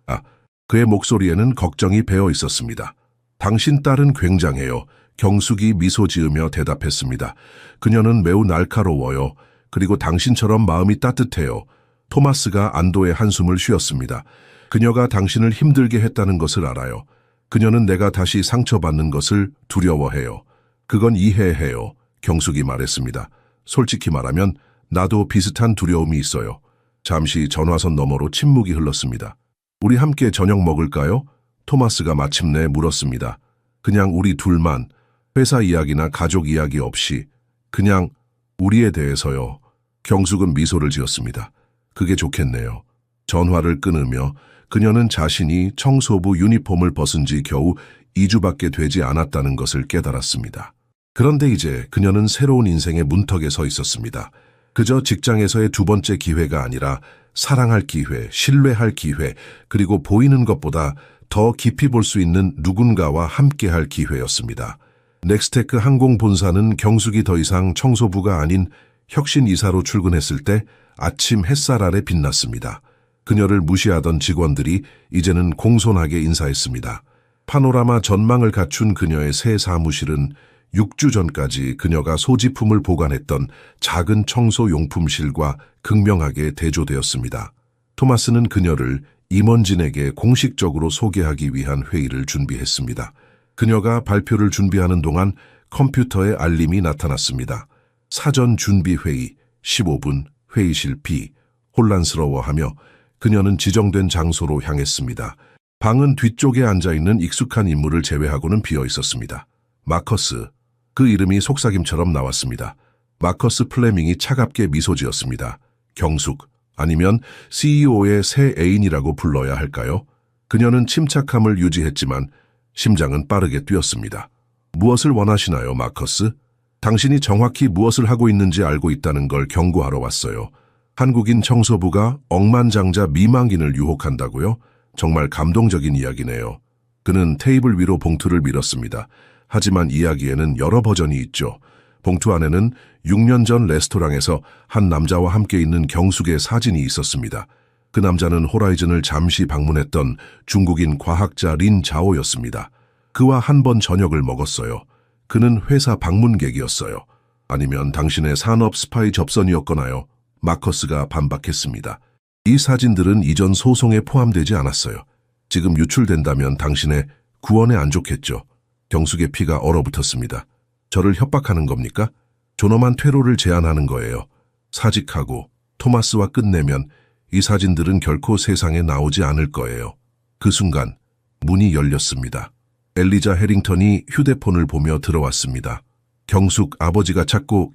그의 목소리에는 걱정이 배어 있었습니다. 당신 딸은 굉장해요. 경숙이 미소 지으며 대답했습니다. 그녀는 매우 날카로워요. 그리고 당신처럼 마음이 따뜻해요. 토마스가 안도의 한숨을 쉬었습니다. 그녀가 당신을 힘들게 했다는 것을 알아요. 그녀는 내가 다시 상처받는 것을 두려워해요. 그건 이해해요. 경숙이 말했습니다. 솔직히 말하면 나도 비슷한 두려움이 있어요. 잠시 전화선 너머로 침묵이 흘렀습니다. 우리 함께 저녁 먹을까요? 토마스가 마침내 물었습니다. 그냥 우리 둘만, 회사 이야기나 가족 이야기 없이 그냥 우리에 대해서요. 경숙은 미소를 지었습니다. 그게 좋겠네요. 전화를 끊으며 그녀는 자신이 청소부 유니폼을 벗은 지 겨우 2주밖에 되지 않았다는 것을 깨달았습니다. 그런데 이제 그녀는 새로운 인생의 문턱에 서 있었습니다. 그저 직장에서의 두 번째 기회가 아니라 사랑할 기회, 신뢰할 기회, 그리고 보이는 것보다 더 깊이 볼 수 있는 누군가와 함께할 기회였습니다. 넥스테크 항공본사는 경숙이 더 이상 청소부가 아닌 혁신 이사로 출근했을 때 아침 햇살 아래 빛났습니다. 그녀를 무시하던 직원들이 이제는 공손하게 인사했습니다. 파노라마 전망을 갖춘 그녀의 새 사무실은 6주 전까지 그녀가 소지품을 보관했던 작은 청소용품실과 극명하게 대조되었습니다. 토마스는 그녀를 임원진에게 공식적으로 소개하기 위한 회의를 준비했습니다. 그녀가 발표를 준비하는 동안 컴퓨터에 알림이 나타났습니다. 사전 준비 회의 15분 회의실 B. 혼란스러워하며 그녀는 지정된 장소로 향했습니다. 방은 뒤쪽에 앉아있는 익숙한 인물을 제외하고는 비어 있었습니다. 마커스. 그 이름이 속삭임처럼 나왔습니다. 마커스 플레밍이 차갑게 미소 지었습니다. 경숙, 아니면 CEO의 새 애인이라고 불러야 할까요? 그녀는 침착함을 유지했지만 심장은 빠르게 뛰었습니다. 무엇을 원하시나요, 마커스? 당신이 정확히 무엇을 하고 있는지 알고 있다는 걸 경고하러 왔어요. 한국인 청소부가 억만장자 미망인을 유혹한다고요? 정말 감동적인 이야기네요. 그는 테이블 위로 봉투를 밀었습니다. 하지만 이야기에는 여러 버전이 있죠. 봉투 안에는 6년 전 레스토랑에서 한 남자와 함께 있는 경숙의 사진이 있었습니다. 그 남자는 호라이즌을 잠시 방문했던 중국인 과학자 린 자오였습니다. 그와 한 번 저녁을 먹었어요. 그는 회사 방문객이었어요. 아니면 당신의 산업 스파이 접선이었거나요? 마커스가 반박했습니다. 이 사진들은 이전 소송에 포함되지 않았어요. 지금 유출된다면 당신의 구원에 안 좋겠죠. 경숙의 피가 얼어붙었습니다. 저를 협박하는 겁니까? 존엄한 퇴로를 제안하는 거예요. 사직하고 토마스와 끝내면 이 사진들은 결코 세상에 나오지 않을 거예요. 그 순간 문이 열렸습니다. 엘리자 해링턴이 휴대폰을 보며 들어왔습니다. 경숙 아버지가 찾고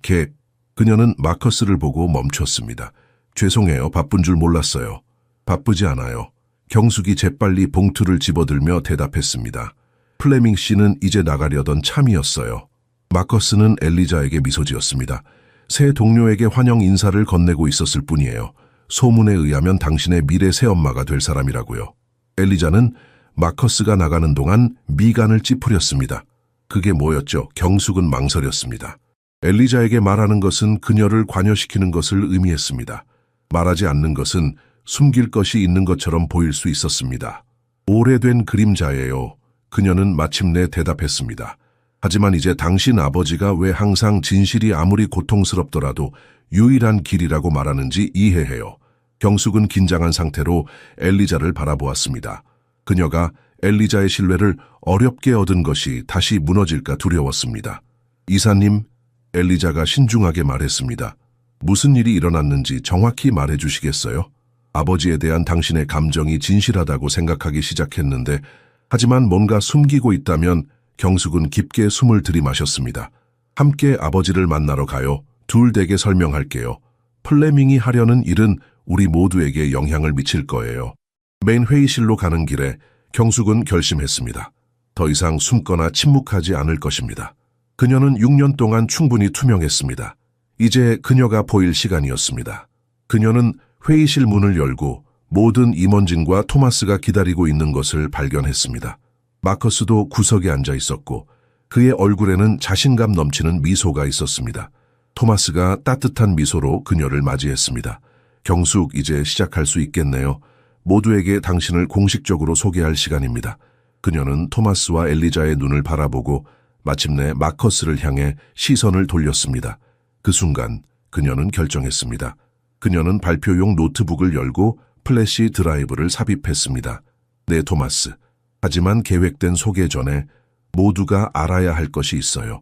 그녀는 마커스를 보고 멈췄습니다. 죄송해요. 바쁜 줄 몰랐어요. 바쁘지 않아요. 경숙이 재빨리 봉투를 집어들며 대답했습니다. 플레밍 씨는 이제 나가려던 참이었어요. 마커스는 엘리자에게 미소 지었습니다. 새 동료에게 환영 인사를 건네고 있었을 뿐이에요. 소문에 의하면 당신의 미래 새엄마가 될 사람이라고요. 엘리자는 마커스가 나가는 동안 미간을 찌푸렸습니다. 그게 뭐였죠? 경숙은 망설였습니다. 엘리자에게 말하는 것은 그녀를 관여시키는 것을 의미했습니다. 말하지 않는 것은 숨길 것이 있는 것처럼 보일 수 있었습니다. 오래된 그림자예요. 그녀는 마침내 대답했습니다. 하지만 이제 당신 아버지가 왜 항상 진실이 아무리 고통스럽더라도 유일한 길이라고 말하는지 이해해요. 경숙은 긴장한 상태로 엘리자를 바라보았습니다. 그녀가 엘리자의 신뢰를 어렵게 얻은 것이 다시 무너질까 두려웠습니다. 이사님, 엘리자가 신중하게 말했습니다. 무슨 일이 일어났는지 정확히 말해주시겠어요? 아버지에 대한 당신의 감정이 진실하다고 생각하기 시작했는데 하지만 뭔가 숨기고 있다면 경숙은 깊게 숨을 들이마셨습니다. 함께 아버지를 만나러 가요. 둘 댁에 설명할게요. 플레밍이 하려는 일은 우리 모두에게 영향을 미칠 거예요. 메인 회의실로 가는 길에 경숙은 결심했습니다. 더 이상 숨거나 침묵하지 않을 것입니다. 그녀는 6년 동안 충분히 투명했습니다. 이제 그녀가 보일 시간이었습니다. 그녀는 회의실 문을 열고 모든 임원진과 토마스가 기다리고 있는 것을 발견했습니다. 마커스도 구석에 앉아 있었고 그의 얼굴에는 자신감 넘치는 미소가 있었습니다. 토마스가 따뜻한 미소로 그녀를 맞이했습니다. 경숙, 이제 시작할 수 있겠네요. 모두에게 당신을 공식적으로 소개할 시간입니다. 그녀는 토마스와 엘리자의 눈을 바라보고 마침내 마커스를 향해 시선을 돌렸습니다. 그 순간 그녀는 결정했습니다. 그녀는 발표용 노트북을 열고 플래시 드라이브를 삽입했습니다. 네, 토마스. 하지만 계획된 소개 전에 모두가 알아야 할 것이 있어요.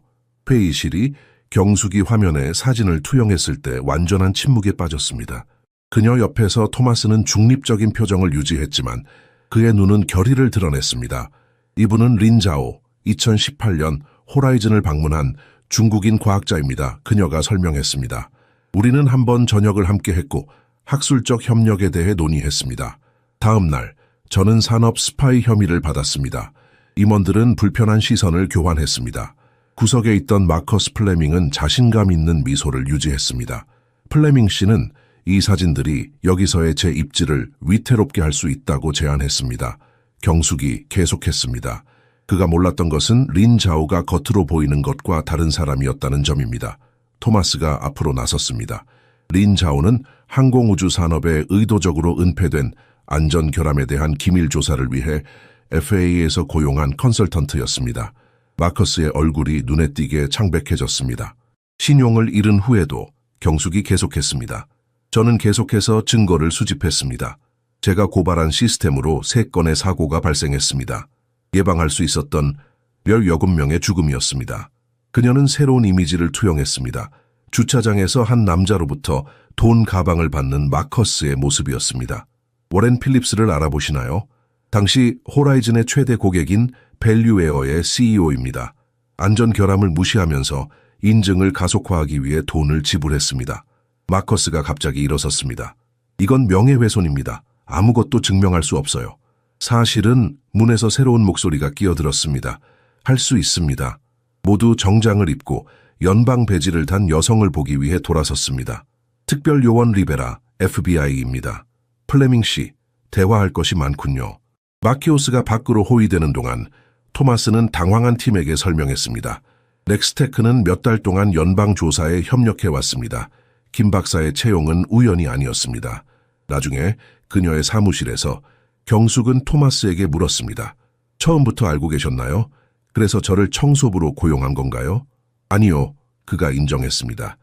회의실이 경숙이 화면에 사진을 투영했을 때 완전한 침묵에 빠졌습니다. 그녀 옆에서 토마스는 중립적인 표정을 유지했지만 그의 눈은 결의를 드러냈습니다. 이분은 린자오, 2018년 호라이즌을 방문한 중국인 과학자입니다. 그녀가 설명했습니다. 우리는 한번 저녁을 함께 했고 학술적 협력에 대해 논의했습니다. 다음 날 저는 산업 스파이 혐의를 받았습니다. 임원들은 불편한 시선을 교환했습니다. 구석에 있던 마커스 플레밍은 자신감 있는 미소를 유지했습니다. 플레밍 씨는 이 사진들이 여기서의 제 입지를 위태롭게 할 수 있다고 제안했습니다. 경숙이 계속했습니다. 그가 몰랐던 것은 린자오가 겉으로 보이는 것과 다른 사람이었다는 점입니다. 토마스가 앞으로 나섰습니다. 린자오는 항공우주 산업에 의도적으로 은폐된 안전 결함에 대한 기밀 조사를 위해 FAA에서 고용한 컨설턴트였습니다. 마커스의 얼굴이 눈에 띄게 창백해졌습니다. 신용을 잃은 후에도 경숙이 계속했습니다. 저는 계속해서 증거를 수집했습니다. 제가 고발한 시스템으로 3건의 사고가 발생했습니다. 예방할 수 있었던 16명의 죽음이었습니다. 그녀는 새로운 이미지를 투영했습니다. 주차장에서 한 남자로부터 돈 가방을 받는 마커스의 모습이었습니다. 워렌 필립스를 알아보시나요? 당시 호라이즌의 최대 고객인 밸류웨어의 CEO입니다. 안전 결함을 무시하면서 인증을 가속화하기 위해 돈을 지불했습니다. 마커스가 갑자기 일어섰습니다. 이건 명예훼손입니다. 아무것도 증명할 수 없어요. 사실은 문에서 새로운 목소리가 끼어들었습니다. 할 수 있습니다. 모두 정장을 입고 연방 배지를 단 여성을 보기 위해 돌아섰습니다. 특별요원 리베라, FBI입니다. 플레밍 씨, 대화할 것이 많군요. 마키오스가 밖으로 호위되는 동안 토마스는 당황한 팀에게 설명했습니다. 넥스테크는 몇 달 동안 연방조사에 협력해왔습니다. 김 박사의 채용은 우연이 아니었습니다. 나중에 그녀의 사무실에서 경숙은 토마스에게 물었습니다. 처음부터 알고 계셨나요? 그래서 저를 청소부로 고용한 건가요? 아니요, 그가 인정했습니다.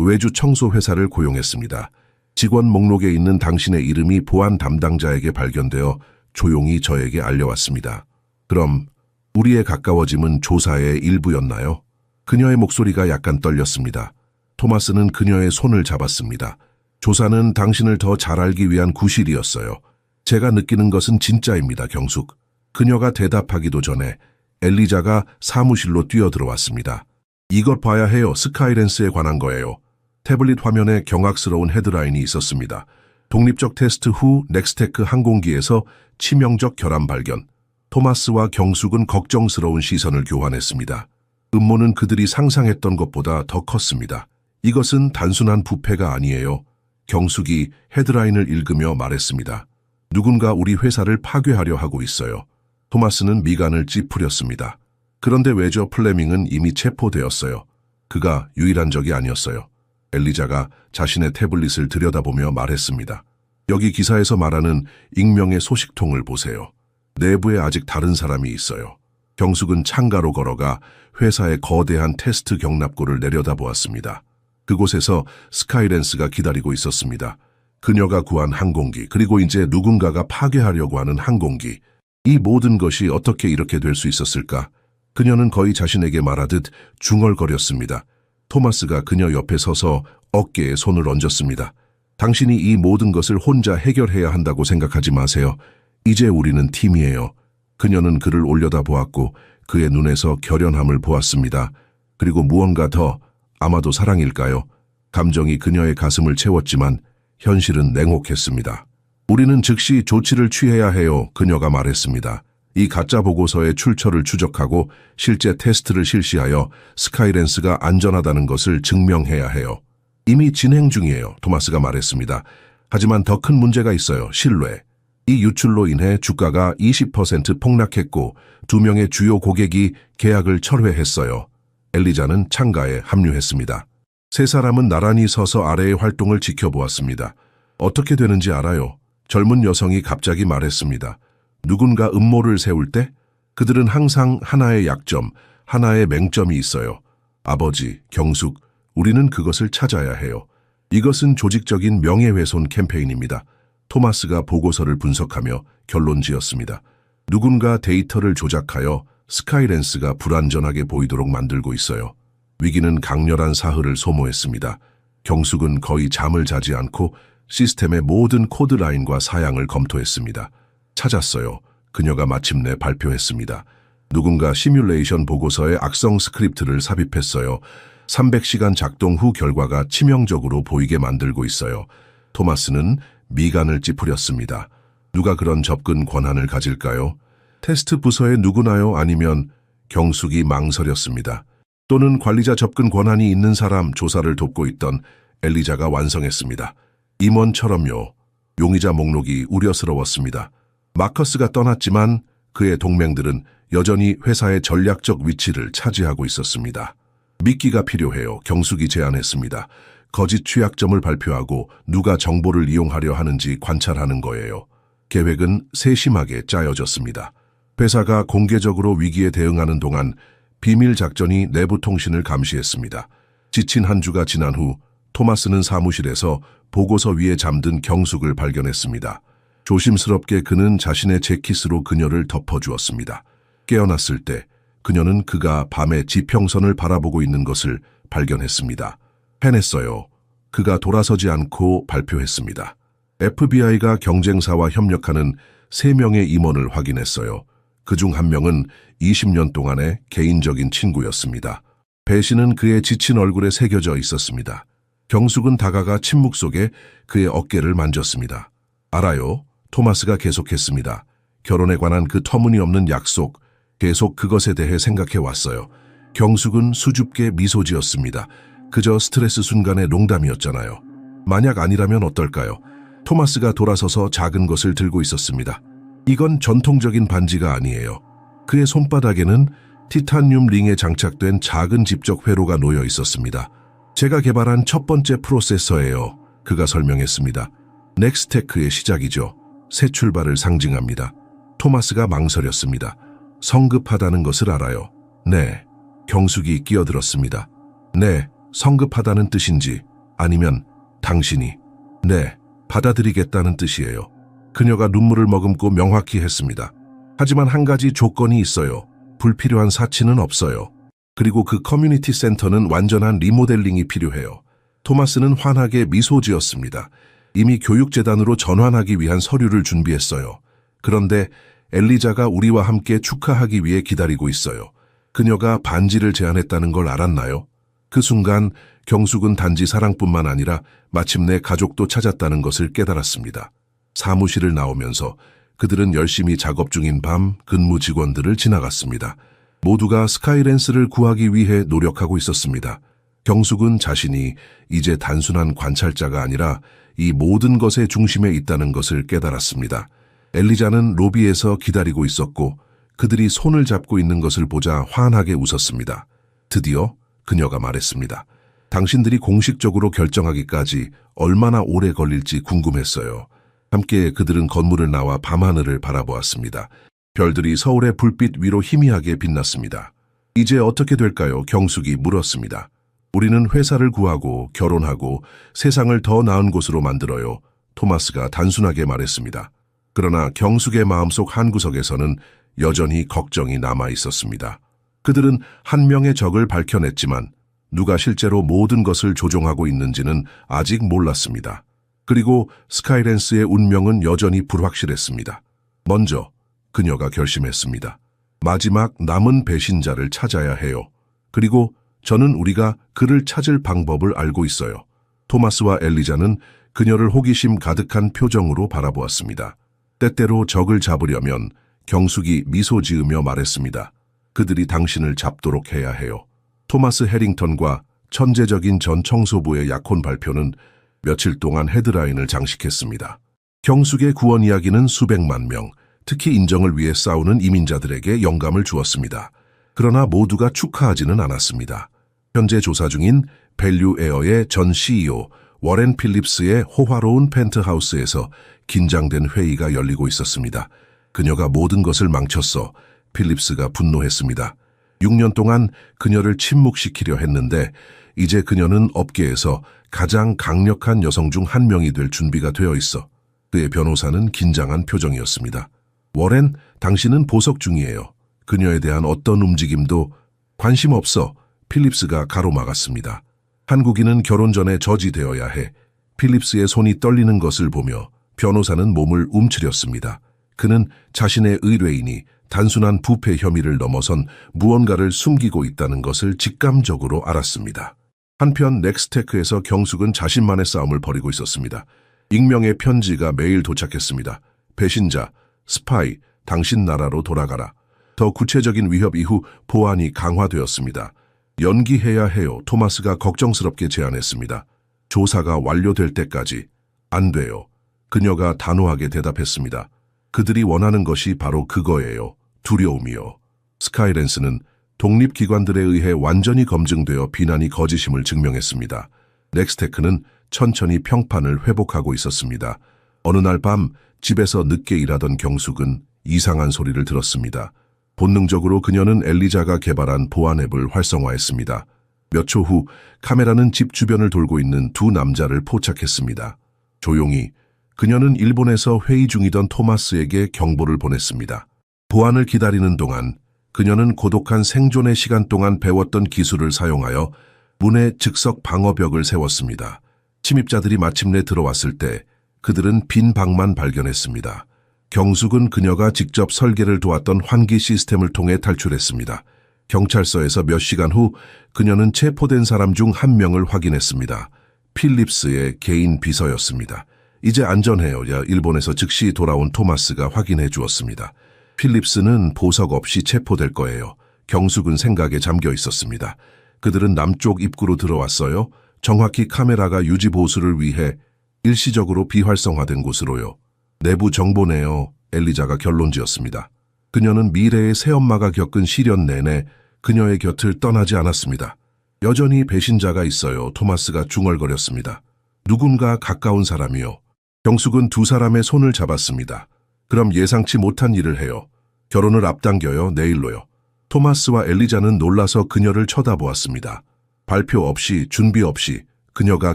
외주 청소 회사를 고용했습니다. 직원 목록에 있는 당신의 이름이 보안 담당자에게 발견되어 조용히 저에게 알려왔습니다. 그럼 우리의 가까워짐은 조사의 일부였나요? 그녀의 목소리가 약간 떨렸습니다. 토마스는 그녀의 손을 잡았습니다. 조사는 당신을 더 잘 알기 위한 구실이었어요. 제가 느끼는 것은 진짜입니다, 경숙. 그녀가 대답하기도 전에 엘리자가 사무실로 뛰어들어왔습니다. 이것 봐야 해요. 스카이랜스에 관한 거예요. 태블릿 화면에 경악스러운 헤드라인이 있었습니다. 독립적 테스트 후 넥스테크 항공기에서 치명적 결함 발견. 토마스와 경숙은 걱정스러운 시선을 교환했습니다. 음모는 그들이 상상했던 것보다 더 컸습니다. 이것은 단순한 부패가 아니에요. 경숙이 헤드라인을 읽으며 말했습니다. 누군가 우리 회사를 파괴하려 하고 있어요. 토마스는 미간을 찌푸렸습니다. 그런데 외저 플레밍은 이미 체포되었어요. 그가 유일한 적이 아니었어요. 엘리자가 자신의 태블릿을 들여다보며 말했습니다. 여기 기사에서 말하는 익명의 소식통을 보세요. 내부에 아직 다른 사람이 있어요. 경숙은 창가로 걸어가 회사의 거대한 테스트 경납고를 내려다보았습니다. 그곳에서 스카이랜스가 기다리고 있었습니다. 그녀가 구한 항공기, 그리고 이제 누군가가 파괴하려고 하는 항공기. 이 모든 것이 어떻게 이렇게 될 수 있었을까? 그녀는 거의 자신에게 말하듯 중얼거렸습니다. 토마스가 그녀 옆에 서서 어깨에 손을 얹었습니다. 당신이 이 모든 것을 혼자 해결해야 한다고 생각하지 마세요. 이제 우리는 팀이에요. 그녀는 그를 올려다보았고 그의 눈에서 결연함을 보았습니다. 그리고 무언가 더, 아마도 사랑일까요? 감정이 그녀의 가슴을 채웠지만 현실은 냉혹했습니다. 우리는 즉시 조치를 취해야 해요. 그녀가 말했습니다. 이 가짜 보고서의 출처를 추적하고 실제 테스트를 실시하여 스카이랜스가 안전하다는 것을 증명해야 해요. 이미 진행 중이에요. 토마스가 말했습니다. 하지만 더 큰 문제가 있어요. 신뢰. 이 유출로 인해 주가가 20% 폭락했고 2명의 주요 고객이 계약을 철회했어요. 엘리자는 창가에 합류했습니다. 세 사람은 나란히 서서 아래의 활동을 지켜보았습니다. 어떻게 되는지 알아요? 젊은 여성이 갑자기 말했습니다. 누군가 음모를 세울 때 그들은 항상 하나의 약점, 하나의 맹점이 있어요. 아버지, 경숙, 우리는 그것을 찾아야 해요. 이것은 조직적인 명예훼손 캠페인입니다. 토마스가 보고서를 분석하며 결론지었습니다. 누군가 데이터를 조작하여 스카이랜스가 불안전하게 보이도록 만들고 있어요. 위기는 강렬한 사흘을 소모했습니다. 경숙은 거의 잠을 자지 않고 시스템의 모든 코드라인과 사양을 검토했습니다. 찾았어요. 그녀가 마침내 발표했습니다. 누군가 시뮬레이션 보고서에 악성 스크립트를 삽입했어요. 300시간 작동 후 결과가 치명적으로 보이게 만들고 있어요. 토마스는 미간을 찌푸렸습니다. 누가 그런 접근 권한을 가질까요? 테스트 부서의 누구나요? 아니면 경숙이 망설였습니다. 또는 관리자 접근 권한이 있는 사람. 조사를 돕고 있던 엘리자가 완성했습니다. 임원처럼요. 용의자 목록이 우려스러웠습니다. 마커스가 떠났지만 그의 동맹들은 여전히 회사의 전략적 위치를 차지하고 있었습니다. 미끼가 필요해요. 경숙이 제안했습니다. 거짓 취약점을 발표하고 누가 정보를 이용하려 하는지 관찰하는 거예요. 계획은 세심하게 짜여졌습니다. 회사가 공개적으로 위기에 대응하는 동안 비밀 작전이 내부 통신을 감시했습니다. 지친 한 주가 지난 후 토마스는 사무실에서 보고서 위에 잠든 경숙을 발견했습니다. 조심스럽게 그는 자신의 재킷으로 그녀를 덮어주었습니다. 깨어났을 때 그녀는 그가 밤에 지평선을 바라보고 있는 것을 발견했습니다. 해냈어요. 그가 돌아서지 않고 발표했습니다. FBI가 경쟁사와 협력하는 3명의 임원을 확인했어요. 그중 1명은 20년 동안의 개인적인 친구였습니다. 배신은 그의 지친 얼굴에 새겨져 있었습니다. 경숙은 다가가 침묵 속에 그의 어깨를 만졌습니다. 알아요. 토마스가 계속했습니다. 결혼에 관한 그 터무니없는 약속, 계속 그것에 대해 생각해왔어요. 경숙은 수줍게 미소 지었습니다. 그저 스트레스 순간의 농담이었잖아요. 만약 아니라면 어떨까요? 토마스가 돌아서서 작은 것을 들고 있었습니다. 이건 전통적인 반지가 아니에요. 그의 손바닥에는 티타늄 링에 장착된 작은 집적 회로가 놓여 있었습니다. 제가 개발한 첫 번째 프로세서예요. 그가 설명했습니다. 넥스테크의 시작이죠. 새 출발을 상징합니다. 토마스가 망설였습니다. 성급하다는 것을 알아요. 네. 경숙이 끼어들었습니다. 네, 성급하다는 뜻인지 아니면 당신이 네, 받아들이겠다는 뜻이에요. 그녀가 눈물을 머금고 명확히 했습니다. 하지만 한 가지 조건이 있어요. 불필요한 사치는 없어요. 그리고 그 커뮤니티 센터는 완전한 리모델링이 필요해요. 토마스는 환하게 미소 지었습니다. 이미 교육재단으로 전환하기 위한 서류를 준비했어요. 그런데 엘리자가 우리와 함께 축하하기 위해 기다리고 있어요. 그녀가 반지를 제안했다는 걸 알았나요? 그 순간 경숙은 단지 사랑뿐만 아니라 마침내 가족도 찾았다는 것을 깨달았습니다. 사무실을 나오면서 그들은 열심히 작업 중인 밤 근무 직원들을 지나갔습니다. 모두가 스카이랜스를 구하기 위해 노력하고 있었습니다. 경숙은 자신이 이제 단순한 관찰자가 아니라 이 모든 것의 중심에 있다는 것을 깨달았습니다. 엘리자는 로비에서 기다리고 있었고 그들이 손을 잡고 있는 것을 보자 환하게 웃었습니다. 드디어 그녀가 말했습니다. 당신들이 공식적으로 결정하기까지 얼마나 오래 걸릴지 궁금했어요. 함께 그들은 건물을 나와 밤하늘을 바라보았습니다. 별들이 서울의 불빛 위로 희미하게 빛났습니다. 이제 어떻게 될까요? 경숙이 물었습니다. 우리는 회사를 구하고 결혼하고 세상을 더 나은 곳으로 만들어요. 토마스가 단순하게 말했습니다. 그러나 경숙의 마음속 한구석에서는 여전히 걱정이 남아 있었습니다. 그들은 한 명의 적을 밝혀냈지만 누가 실제로 모든 것을 조종하고 있는지는 아직 몰랐습니다. 그리고 스카이랜스의 운명은 여전히 불확실했습니다. 먼저 그녀가 결심했습니다. 마지막 남은 배신자를 찾아야 해요. 그리고 저는 우리가 그를 찾을 방법을 알고 있어요. 토마스와 엘리자는 그녀를 호기심 가득한 표정으로 바라보았습니다. 때때로 적을 잡으려면 경숙이 미소 지으며 말했습니다. 그들이 당신을 잡도록 해야 해요. 토마스 해링턴과 천재적인 전 청소부의 약혼 발표는 며칠 동안 헤드라인을 장식했습니다. 경숙의 구원 이야기는 수백만 명, 특히 인정을 위해 싸우는 이민자들에게 영감을 주었습니다. 그러나 모두가 축하하지는 않았습니다. 현재 조사 중인 밸류에어의 전 CEO 워렌 필립스의 호화로운 펜트하우스에서 긴장된 회의가 열리고 있었습니다. 그녀가 모든 것을 망쳤어. 필립스가 분노했습니다. 6년 동안 그녀를 침묵시키려 했는데 이제 그녀는 업계에서 가장 강력한 여성 중 한 명이 될 준비가 되어 있어. 그의 변호사는 긴장한 표정이었습니다. 워렌, 당신은 보석 중이에요. 그녀에 대한 어떤 움직임도 관심 없어. 필립스가 가로막았습니다. 한국인은 결혼 전에 저지되어야 해. 필립스의 손이 떨리는 것을 보며 변호사는 몸을 움츠렸습니다. 그는 자신의 의뢰인이 단순한 부패 혐의를 넘어선 무언가를 숨기고 있다는 것을 직감적으로 알았습니다. 한편 넥스테크에서 경숙은 자신만의 싸움을 벌이고 있었습니다. 익명의 편지가 매일 도착했습니다. 배신자, 스파이, 당신 나라로 돌아가라. 더 구체적인 위협 이후 보안이 강화되었습니다. 연기해야 해요. 토마스가 걱정스럽게 제안했습니다. 조사가 완료될 때까지. 안 돼요. 그녀가 단호하게 대답했습니다. 그들이 원하는 것이 바로 그거예요. 두려움이요. 스카이랜스는 독립기관들에 의해 완전히 검증되어 비난이 거짓임을 증명했습니다. 넥스테크는 천천히 평판을 회복하고 있었습니다. 어느 날 밤 집에서 늦게 일하던 경숙은 이상한 소리를 들었습니다. 본능적으로 그녀는 엘리자가 개발한 보안 앱을 활성화했습니다. 몇 초 후 카메라는 집 주변을 돌고 있는 두 남자를 포착했습니다. 조용히 그녀는 일본에서 회의 중이던 토마스에게 경보를 보냈습니다. 보안을 기다리는 동안 그녀는 고독한 생존의 시간 동안 배웠던 기술을 사용하여 문의 즉석 방어벽을 세웠습니다. 침입자들이 마침내 들어왔을 때 그들은 빈 방만 발견했습니다. 경숙은 그녀가 직접 설계를 도왔던 환기 시스템을 통해 탈출했습니다. 경찰서에서 몇 시간 후 그녀는 체포된 사람 중 한 명을 확인했습니다. 필립스의 개인 비서였습니다. 이제 안전해요. 일본에서 즉시 돌아온 토마스가 확인해 주었습니다. 필립스는 보석 없이 체포될 거예요. 경숙은 생각에 잠겨 있었습니다. 그들은 남쪽 입구로 들어왔어요. 정확히 카메라가 유지 보수를 위해 일시적으로 비활성화된 곳으로요. 내부 정보네요. 엘리자가 결론지었습니다. 그녀는 미래의 새엄마가 겪은 시련 내내 그녀의 곁을 떠나지 않았습니다. 여전히 배신자가 있어요. 토마스가 중얼거렸습니다. 누군가 가까운 사람이요. 경숙은 두 사람의 손을 잡았습니다. 그럼 예상치 못한 일을 해요. 결혼을 앞당겨요. 내일로요. 토마스와 엘리자는 놀라서 그녀를 쳐다보았습니다. 발표 없이 준비 없이 그녀가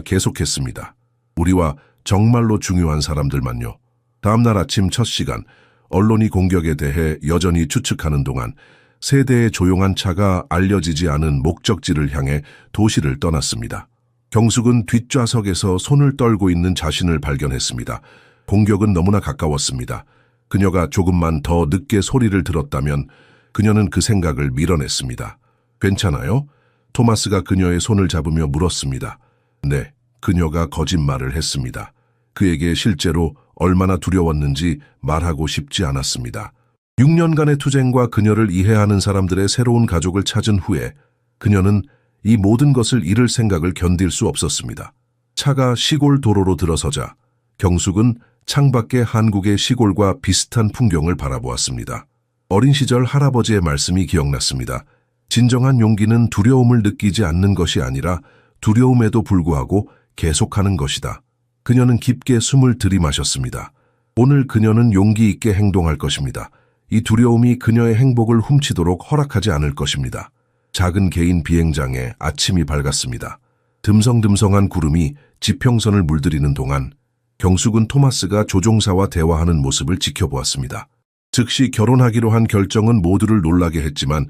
계속했습니다. 우리와 정말로 중요한 사람들만요. 다음날 아침 첫 시간 언론이 공격에 대해 여전히 추측하는 동안 세 대의 조용한 차가 알려지지 않은 목적지를 향해 도시를 떠났습니다. 경숙은 뒷좌석에서 손을 떨고 있는 자신을 발견했습니다. 공격은 너무나 가까웠습니다. 그녀가 조금만 더 늦게 소리를 들었다면 그녀는 그 생각을 밀어냈습니다. 괜찮아요? 토마스가 그녀의 손을 잡으며 물었습니다. 네, 그녀가 거짓말을 했습니다. 그에게 실제로 얼마나 두려웠는지 말하고 싶지 않았습니다. 6년간의 투쟁과 그녀를 이해하는 사람들의 새로운 가족을 찾은 후에 그녀는 이 모든 것을 잃을 생각을 견딜 수 없었습니다. 차가 시골 도로로 들어서자 경숙은 창밖의 한국의 시골과 비슷한 풍경을 바라보았습니다. 어린 시절 할아버지의 말씀이 기억났습니다. 진정한 용기는 두려움을 느끼지 않는 것이 아니라 두려움에도 불구하고 계속하는 것이다. 그녀는 깊게 숨을 들이마셨습니다. 오늘 그녀는 용기 있게 행동할 것입니다. 이 두려움이 그녀의 행복을 훔치도록 허락하지 않을 것입니다. 작은 개인 비행장에 아침이 밝았습니다. 듬성듬성한 구름이 지평선을 물들이는 동안 경숙은 토마스가 조종사와 대화하는 모습을 지켜보았습니다. 즉시 결혼하기로 한 결정은 모두를 놀라게 했지만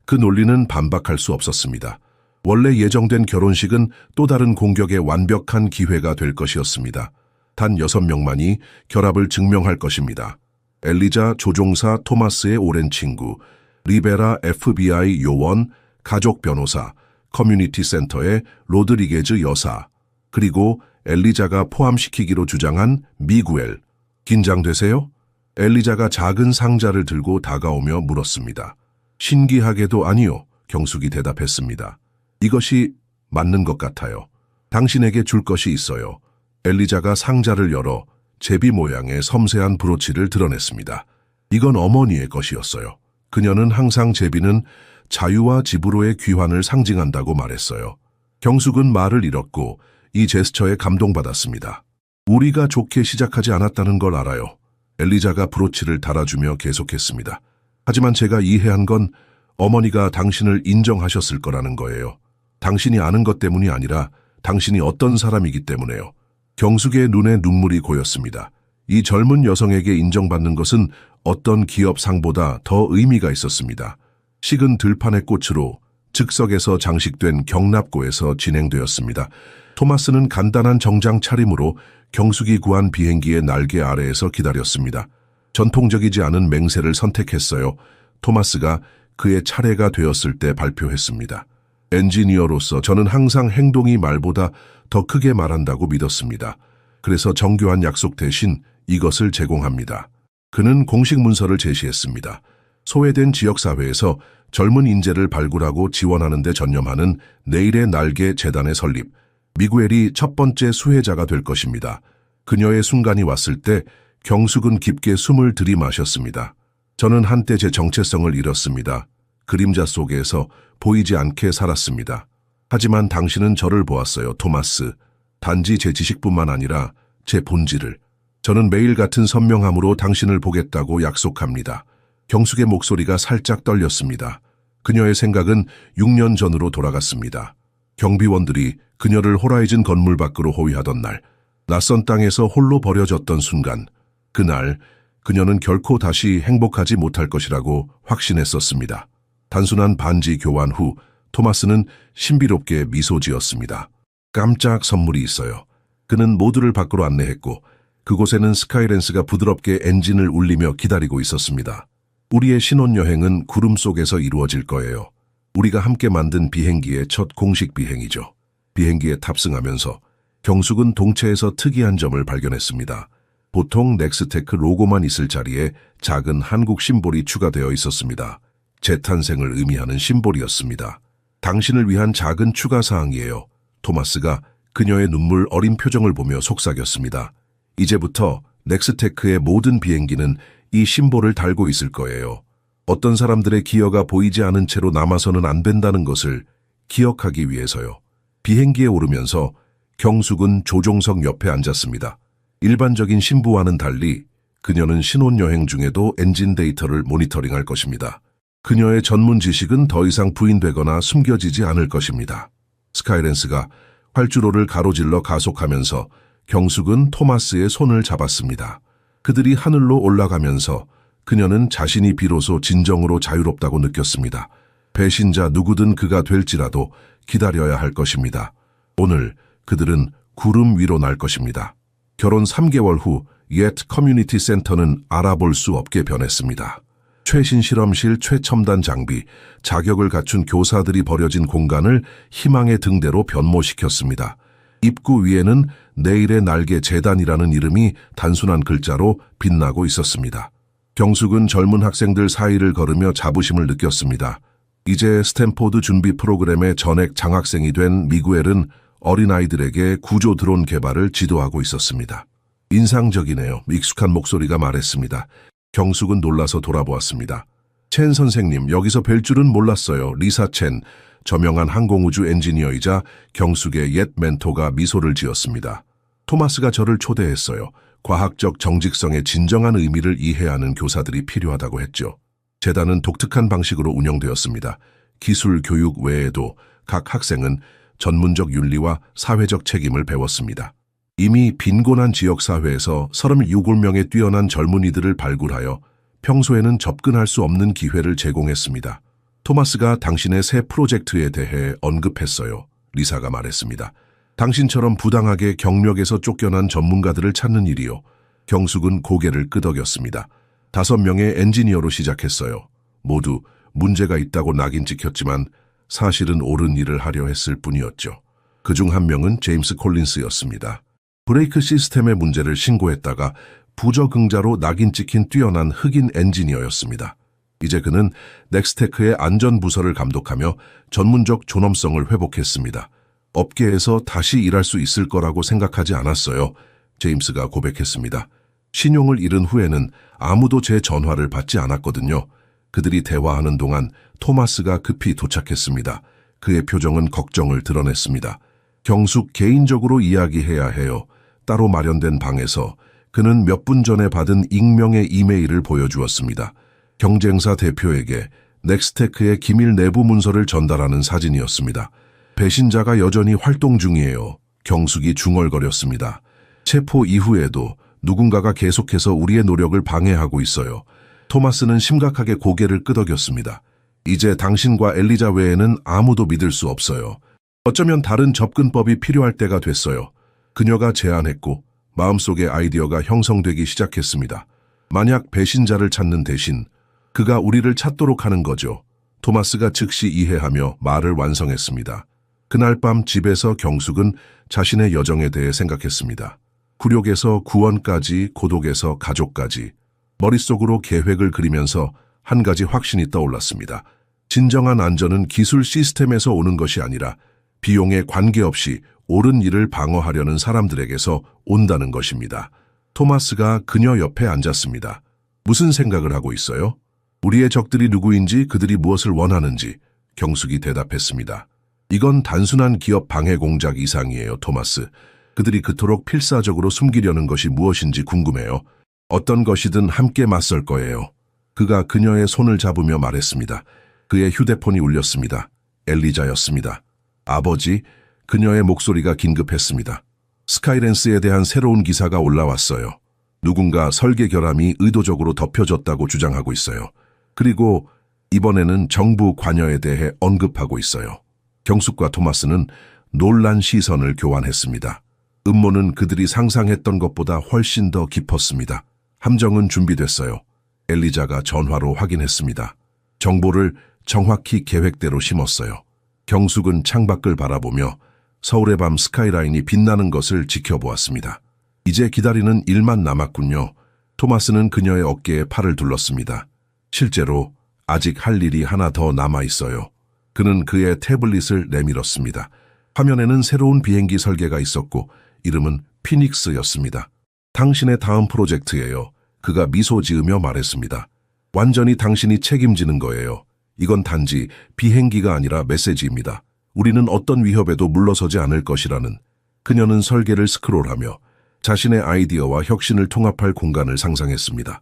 그 논리는 반박할 수 없었습니다. 원래 예정된 결혼식은 또 다른 공격의 완벽한 기회가 될 것이었습니다. 단 6명만이 결합을 증명할 것입니다. 엘리자 조종사 토마스의 오랜 친구, 리베라 FBI 요원, 가족 변호사, 커뮤니티 센터의 로드리게즈 여사, 그리고 엘리자가 포함시키기로 주장한 미구엘. 긴장되세요? 엘리자가 작은 상자를 들고 다가오며 물었습니다. 신기하게도 아니요, 경숙이 대답했습니다. 이것이 맞는 것 같아요. 당신에게 줄 것이 있어요. 엘리자가 상자를 열어 제비 모양의 섬세한 브로치를 드러냈습니다. 이건 어머니의 것이었어요. 그녀는 항상 제비는 자유와 집으로의 귀환을 상징한다고 말했어요. 경숙은 말을 잃었고 이 제스처에 감동받았습니다. 우리가 좋게 시작하지 않았다는 걸 알아요. 엘리자가 브로치를 달아주며 계속했습니다. 하지만 제가 이해한 건 어머니가 당신을 인정하셨을 거라는 거예요. 당신이 아는 것 때문이 아니라 당신이 어떤 사람이기 때문에요. 경숙의 눈에 눈물이 고였습니다. 이 젊은 여성에게 인정받는 것은 어떤 기업상보다 더 의미가 있었습니다. 식은 들판의 꽃으로 즉석에서 장식된 경납고에서 진행되었습니다. 토마스는 간단한 정장 차림으로 경숙이 구한 비행기의 날개 아래에서 기다렸습니다. 전통적이지 않은 맹세를 선택했어요. 토마스가 그의 차례가 되었을 때 발표했습니다. 엔지니어로서 저는 항상 행동이 말보다 더 크게 말한다고 믿었습니다. 그래서 정교한 약속 대신 이것을 제공합니다. 그는 공식 문서를 제시했습니다. 소외된 지역사회에서 젊은 인재를 발굴하고 지원하는 데 전념하는 내일의 날개 재단의 설립. 미구엘이 첫 번째 수혜자가 될 것입니다. 그녀의 순간이 왔을 때 경숙은 깊게 숨을 들이마셨습니다. 저는 한때 제 정체성을 잃었습니다. 그림자 속에서 보이지 않게 살았습니다. 하지만 당신은 저를 보았어요, 토마스. 단지 제 지식뿐만 아니라 제 본질을. 저는 매일 같은 선명함으로 당신을 보겠다고 약속합니다. 경숙의 목소리가 살짝 떨렸습니다. 그녀의 생각은 6년 전으로 돌아갔습니다. 경비원들이 그녀를 호라이즌 건물 밖으로 호위하던 날, 낯선 땅에서 홀로 버려졌던 순간, 그날 그녀는 결코 다시 행복하지 못할 것이라고 확신했었습니다. 단순한 반지 교환 후 토마스는 신비롭게 미소 지었습니다. 깜짝 선물이 있어요. 그는 모두를 밖으로 안내했고 그곳에는 스카이랜스가 부드럽게 엔진을 울리며 기다리고 있었습니다. 우리의 신혼여행은 구름 속에서 이루어질 거예요. 우리가 함께 만든 비행기의 첫 공식 비행이죠. 비행기에 탑승하면서 경숙은 동체에서 특이한 점을 발견했습니다. 보통 넥스테크 로고만 있을 자리에 작은 한국 심볼이 추가되어 있었습니다. 재탄생을 의미하는 심볼이었습니다. 당신을 위한 작은 추가 사항이에요. 토마스가 그녀의 눈물 어린 표정을 보며 속삭였습니다. 이제부터 넥스테크의 모든 비행기는 이 심볼을 달고 있을 거예요. 어떤 사람들의 기여가 보이지 않은 채로 남아서는 안 된다는 것을 기억하기 위해서요. 비행기에 오르면서 경숙은 조종석 옆에 앉았습니다. 일반적인 신부와는 달리 그녀는 신혼여행 중에도 엔진 데이터를 모니터링할 것입니다. 그녀의 전문 지식은 더 이상 부인되거나 숨겨지지 않을 것입니다. 스카이랜스가 활주로를 가로질러 가속하면서 경숙은 토마스의 손을 잡았습니다. 그들이 하늘로 올라가면서 그녀는 자신이 비로소 진정으로 자유롭다고 느꼈습니다. 배신자 누구든 그가 될지라도 기다려야 할 것입니다. 오늘 그들은 구름 위로 날 것입니다. 결혼 3개월 후 옛 커뮤니티 센터는 알아볼 수 없게 변했습니다. 최신 실험실, 최첨단 장비, 자격을 갖춘 교사들이 버려진 공간을 희망의 등대로 변모시켰습니다. 입구 위에는 내일의 날개 재단이라는 이름이 단순한 글자로 빛나고 있었습니다. 경숙은 젊은 학생들 사이를 걸으며 자부심을 느꼈습니다. 이제 스탠포드 준비 프로그램의 전액 장학생이 된 미구엘은 어린아이들에게 구조 드론 개발을 지도하고 있었습니다. 인상적이네요. 익숙한 목소리가 말했습니다. 경숙은 놀라서 돌아보았습니다. 첸 선생님, 여기서 뵐 줄은 몰랐어요. 리사 첸, 저명한 항공우주 엔지니어이자 경숙의 옛 멘토가 미소를 지었습니다. 토마스가 저를 초대했어요. 과학적 정직성의 진정한 의미를 이해하는 교사들이 필요하다고 했죠. 재단은 독특한 방식으로 운영되었습니다. 기술 교육 외에도 각 학생은 전문적 윤리와 사회적 책임을 배웠습니다. 이미 빈곤한 지역사회에서 37명의 뛰어난 젊은이들을 발굴하여 평소에는 접근할 수 없는 기회를 제공했습니다. 토마스가 당신의 새 프로젝트에 대해 언급했어요. 리사가 말했습니다. 당신처럼 부당하게 경력에서 쫓겨난 전문가들을 찾는 일이요. 경숙은 고개를 끄덕였습니다. 5명의 엔지니어로 시작했어요. 모두 문제가 있다고 낙인 찍혔지만 사실은 옳은 일을 하려 했을 뿐이었죠. 그중 한 명은 제임스 콜린스였습니다. 브레이크 시스템의 문제를 신고했다가 부적응자로 낙인 찍힌 뛰어난 흑인 엔지니어였습니다. 이제 그는 넥스테크의 안전부서를 감독하며 전문적 존엄성을 회복했습니다. 업계에서 다시 일할 수 있을 거라고 생각하지 않았어요. 제임스가 고백했습니다. 신용을 잃은 후에는 아무도 제 전화를 받지 않았거든요. 그들이 대화하는 동안 토마스가 급히 도착했습니다. 그의 표정은 걱정을 드러냈습니다. 경숙 개인적으로 이야기해야 해요. 따로 마련된 방에서 그는 몇 분 전에 받은 익명의 이메일을 보여주었습니다. 경쟁사 대표에게 넥스테크의 기밀 내부 문서를 전달하는 사진이었습니다. 배신자가 여전히 활동 중이에요. 경숙이 중얼거렸습니다. 체포 이후에도 누군가가 계속해서 우리의 노력을 방해하고 있어요. 토마스는 심각하게 고개를 끄덕였습니다. 이제 당신과 엘리자 외에는 아무도 믿을 수 없어요. 어쩌면 다른 접근법이 필요할 때가 됐어요. 그녀가 제안했고 마음속의 아이디어가 형성되기 시작했습니다. 만약 배신자를 찾는 대신 그가 우리를 찾도록 하는 거죠. 토마스가 즉시 이해하며 말을 완성했습니다. 그날 밤 집에서 경숙은 자신의 여정에 대해 생각했습니다. 굴욕에서 구원까지, 고독에서 가족까지. 머릿속으로 계획을 그리면서 한 가지 확신이 떠올랐습니다. 진정한 안전은 기술 시스템에서 오는 것이 아니라 비용에 관계없이 옳은 일을 방어하려는 사람들에게서 온다는 것입니다. 토마스가 그녀 옆에 앉았습니다. 무슨 생각을 하고 있어요? 우리의 적들이 누구인지 그들이 무엇을 원하는지 경숙이 대답했습니다. 이건 단순한 기업 방해 공작 이상이에요, 토마스. 그들이 그토록 필사적으로 숨기려는 것이 무엇인지 궁금해요. 어떤 것이든 함께 맞설 거예요. 그가 그녀의 손을 잡으며 말했습니다. 그의 휴대폰이 울렸습니다. 엘리자였습니다. 아버지, 그녀의 목소리가 긴급했습니다. 스카이랜스에 대한 새로운 기사가 올라왔어요. 누군가 설계 결함이 의도적으로 덮여졌다고 주장하고 있어요. 그리고 이번에는 정부 관여에 대해 언급하고 있어요. 경숙과 토마스는 놀란 시선을 교환했습니다. 음모는 그들이 상상했던 것보다 훨씬 더 깊었습니다. 함정은 준비됐어요. 엘리자가 전화로 확인했습니다. 정보를 정확히 계획대로 심었어요. 경숙은 창밖을 바라보며 서울의 밤 스카이라인이 빛나는 것을 지켜보았습니다. 이제 기다리는 일만 남았군요. 토마스는 그녀의 어깨에 팔을 둘렀습니다. 실제로 아직 할 일이 하나 더 남아 있어요. 그는 그의 태블릿을 내밀었습니다. 화면에는 새로운 비행기 설계가 있었고 이름은 피닉스였습니다. 당신의 다음 프로젝트예요. 그가 미소 지으며 말했습니다. 완전히 당신이 책임지는 거예요. 이건 단지 비행기가 아니라 메시지입니다. 우리는 어떤 위협에도 물러서지 않을 것이라는. 그녀는 설계를 스크롤하며 자신의 아이디어와 혁신을 통합할 공간을 상상했습니다.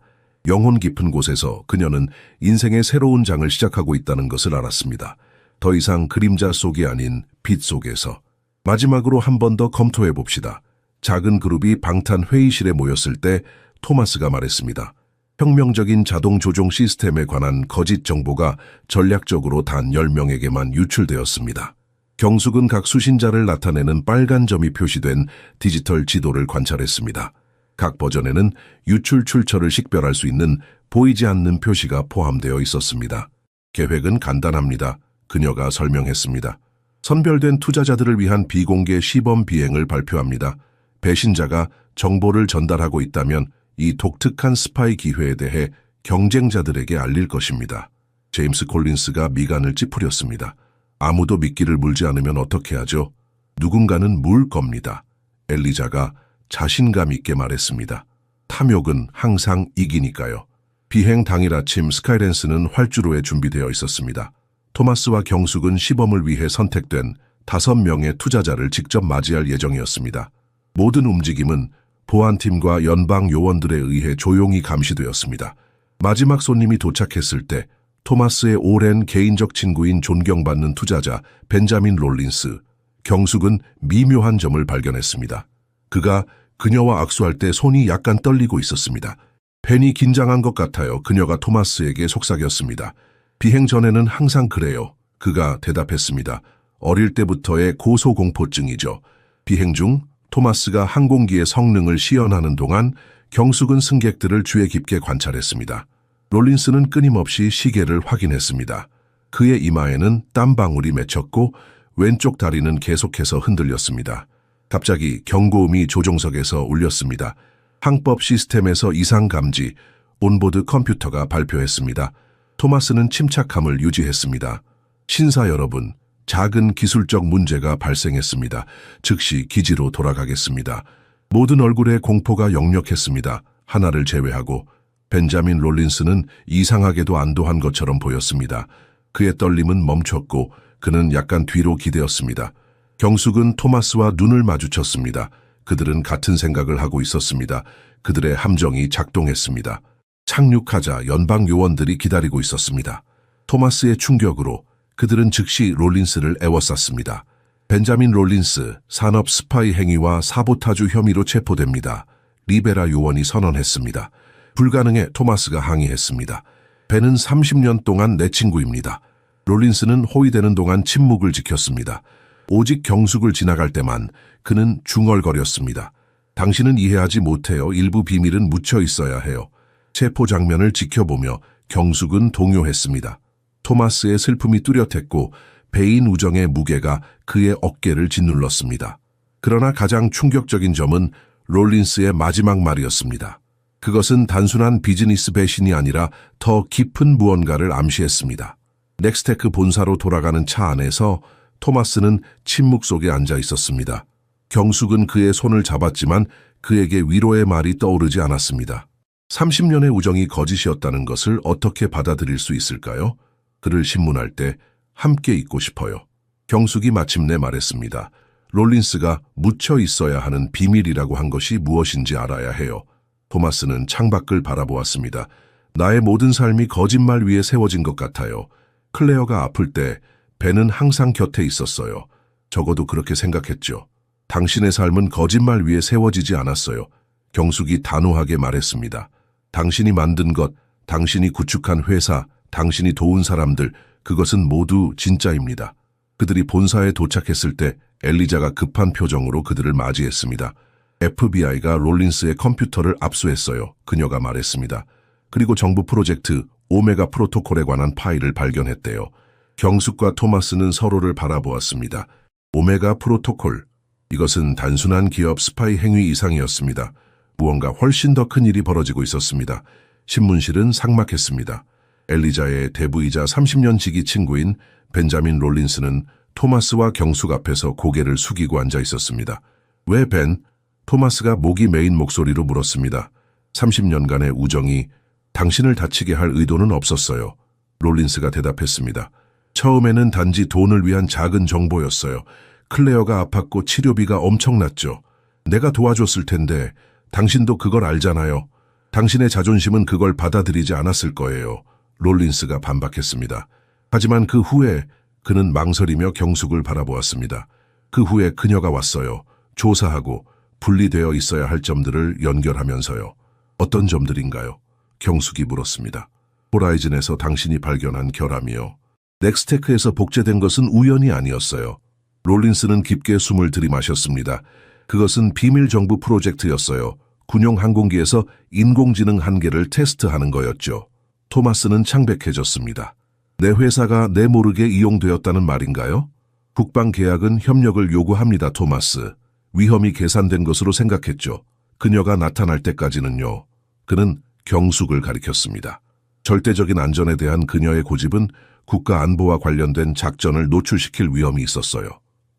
영혼 깊은 곳에서 그녀는 인생의 새로운 장을 시작하고 있다는 것을 알았습니다. 더 이상 그림자 속이 아닌 빛 속에서. 마지막으로 한 번 더 검토해 봅시다. 작은 그룹이 방탄 회의실에 모였을 때 토마스가 말했습니다. 혁명적인 자동 조종 시스템에 관한 거짓 정보가 전략적으로 단 10명에게만 유출되었습니다. 경숙은 각 수신자를 나타내는 빨간 점이 표시된 디지털 지도를 관찰했습니다. 각 버전에는 유출 출처를 식별할 수 있는 보이지 않는 표시가 포함되어 있었습니다. 계획은 간단합니다. 그녀가 설명했습니다. 선별된 투자자들을 위한 비공개 시범 비행을 발표합니다. 배신자가 정보를 전달하고 있다면 이 독특한 스파이 기회에 대해 경쟁자들에게 알릴 것입니다. 제임스 콜린스가 미간을 찌푸렸습니다. 아무도 미끼를 물지 않으면 어떻게 하죠? 누군가는 물 겁니다. 엘리자가 자신감 있게 말했습니다. 탐욕은 항상 이기니까요. 비행 당일 아침 스카이랜스는 활주로에 준비되어 있었습니다. 토마스와 경숙은 시범을 위해 선택된 5명의 투자자를 직접 맞이할 예정이었습니다. 모든 움직임은 보안팀과 연방 요원들에 의해 조용히 감시되었습니다. 마지막 손님이 도착했을 때 토마스의 오랜 개인적 친구인 존경받는 투자자 벤자민 롤린스, 경숙은 미묘한 점을 발견했습니다. 그가 그녀와 악수할 때 손이 약간 떨리고 있었습니다. 벤이 긴장한 것 같아요. 그녀가 토마스에게 속삭였습니다. 비행 전에는 항상 그래요. 그가 대답했습니다. 어릴 때부터의 고소공포증이죠. 비행 중 토마스가 항공기의 성능을 시연하는 동안 경숙은 승객들을 주의 깊게 관찰했습니다. 롤린스는 끊임없이 시계를 확인했습니다. 그의 이마에는 땀방울이 맺혔고 왼쪽 다리는 계속해서 흔들렸습니다. 갑자기 경고음이 조종석에서 울렸습니다. 항법 시스템에서 이상 감지, 온보드 컴퓨터가 발표했습니다. 토마스는 침착함을 유지했습니다. 신사 여러분, 작은 기술적 문제가 발생했습니다. 즉시 기지로 돌아가겠습니다. 모든 얼굴에 공포가 역력했습니다. 하나를 제외하고 벤자민 롤린스는 이상하게도 안도한 것처럼 보였습니다. 그의 떨림은 멈췄고 그는 약간 뒤로 기대었습니다. 경숙은 토마스와 눈을 마주쳤습니다. 그들은 같은 생각을 하고 있었습니다. 그들의 함정이 작동했습니다. 착륙하자 연방 요원들이 기다리고 있었습니다. 토마스의 충격으로 그들은 즉시 롤린스를 에워쌌습니다. 벤자민 롤린스, 산업 스파이 행위와 사보타주 혐의로 체포됩니다. 리베라 요원이 선언했습니다. 불가능해. 토마스가 항의했습니다. 벤은 30년 동안 내 친구입니다. 롤린스는 호위되는 동안 침묵을 지켰습니다. 오직 경숙을 지나갈 때만 그는 중얼거렸습니다. 당신은 이해하지 못해요. 일부 비밀은 묻혀 있어야 해요. 체포 장면을 지켜보며 경숙은 동요했습니다. 토마스의 슬픔이 뚜렷했고 배인 우정의 무게가 그의 어깨를 짓눌렀습니다. 그러나 가장 충격적인 점은 롤린스의 마지막 말이었습니다. 그것은 단순한 비즈니스 배신이 아니라 더 깊은 무언가를 암시했습니다. 넥스테크 본사로 돌아가는 차 안에서 토마스는 침묵 속에 앉아 있었습니다. 경숙은 그의 손을 잡았지만 그에게 위로의 말이 떠오르지 않았습니다. 30년의 우정이 거짓이었다는 것을 어떻게 받아들일 수 있을까요? 그를 신문할 때 함께 있고 싶어요. 경숙이 마침내 말했습니다. 롤린스가 묻혀 있어야 하는 비밀이라고 한 것이 무엇인지 알아야 해요. 토마스는 창밖을 바라보았습니다. 나의 모든 삶이 거짓말 위에 세워진 것 같아요. 클레어가 아플 때 벤은 항상 곁에 있었어요. 적어도 그렇게 생각했죠. 당신의 삶은 거짓말 위에 세워지지 않았어요. 경숙이 단호하게 말했습니다. 당신이 만든 것, 당신이 구축한 회사, 당신이 도운 사람들, 그것은 모두 진짜입니다. 그들이 본사에 도착했을 때 엘리자가 급한 표정으로 그들을 맞이했습니다. FBI가 롤린스의 컴퓨터를 압수했어요. 그녀가 말했습니다. 그리고 정부 프로젝트 오메가 프로토콜에 관한 파일을 발견했대요. 경숙과 토마스는 서로를 바라보았습니다. 오메가 프로토콜, 이것은 단순한 기업 스파이 행위 이상이었습니다. 무언가 훨씬 더 큰 일이 벌어지고 있었습니다. 신문실은 삭막했습니다. 엘리자의 대부이자 30년 지기 친구인 벤자민 롤린스는 토마스와 경숙 앞에서 고개를 숙이고 앉아 있었습니다. 왜 벤? 토마스가 목이 메인 목소리로 물었습니다. 30년간의 우정이 당신을 다치게 할 의도는 없었어요. 롤린스가 대답했습니다. 처음에는 단지 돈을 위한 작은 정보였어요. 클레어가 아팠고 치료비가 엄청났죠. 내가 도와줬을 텐데 당신도 그걸 알잖아요. 당신의 자존심은 그걸 받아들이지 않았을 거예요. 롤린스가 반박했습니다. 하지만 그 후에 그는 망설이며 경숙을 바라보았습니다. 그 후에 그녀가 왔어요. 조사하고 분리되어 있어야 할 점들을 연결하면서요. 어떤 점들인가요? 경숙이 물었습니다. 호라이즌에서 당신이 발견한 결함이요. 넥스테크에서 복제된 것은 우연이 아니었어요. 롤린스는 깊게 숨을 들이마셨습니다. 그것은 비밀 정부 프로젝트였어요. 군용 항공기에서 인공지능 한계를 테스트하는 거였죠. 토마스는 창백해졌습니다. 내 회사가 내 모르게 이용되었다는 말인가요? 국방 계약은 협력을 요구합니다, 토마스. 위험이 계산된 것으로 생각했죠. 그녀가 나타날 때까지는요. 그는 경숙을 가리켰습니다. 절대적인 안전에 대한 그녀의 고집은 국가 안보와 관련된 작전을 노출시킬 위험이 있었어요.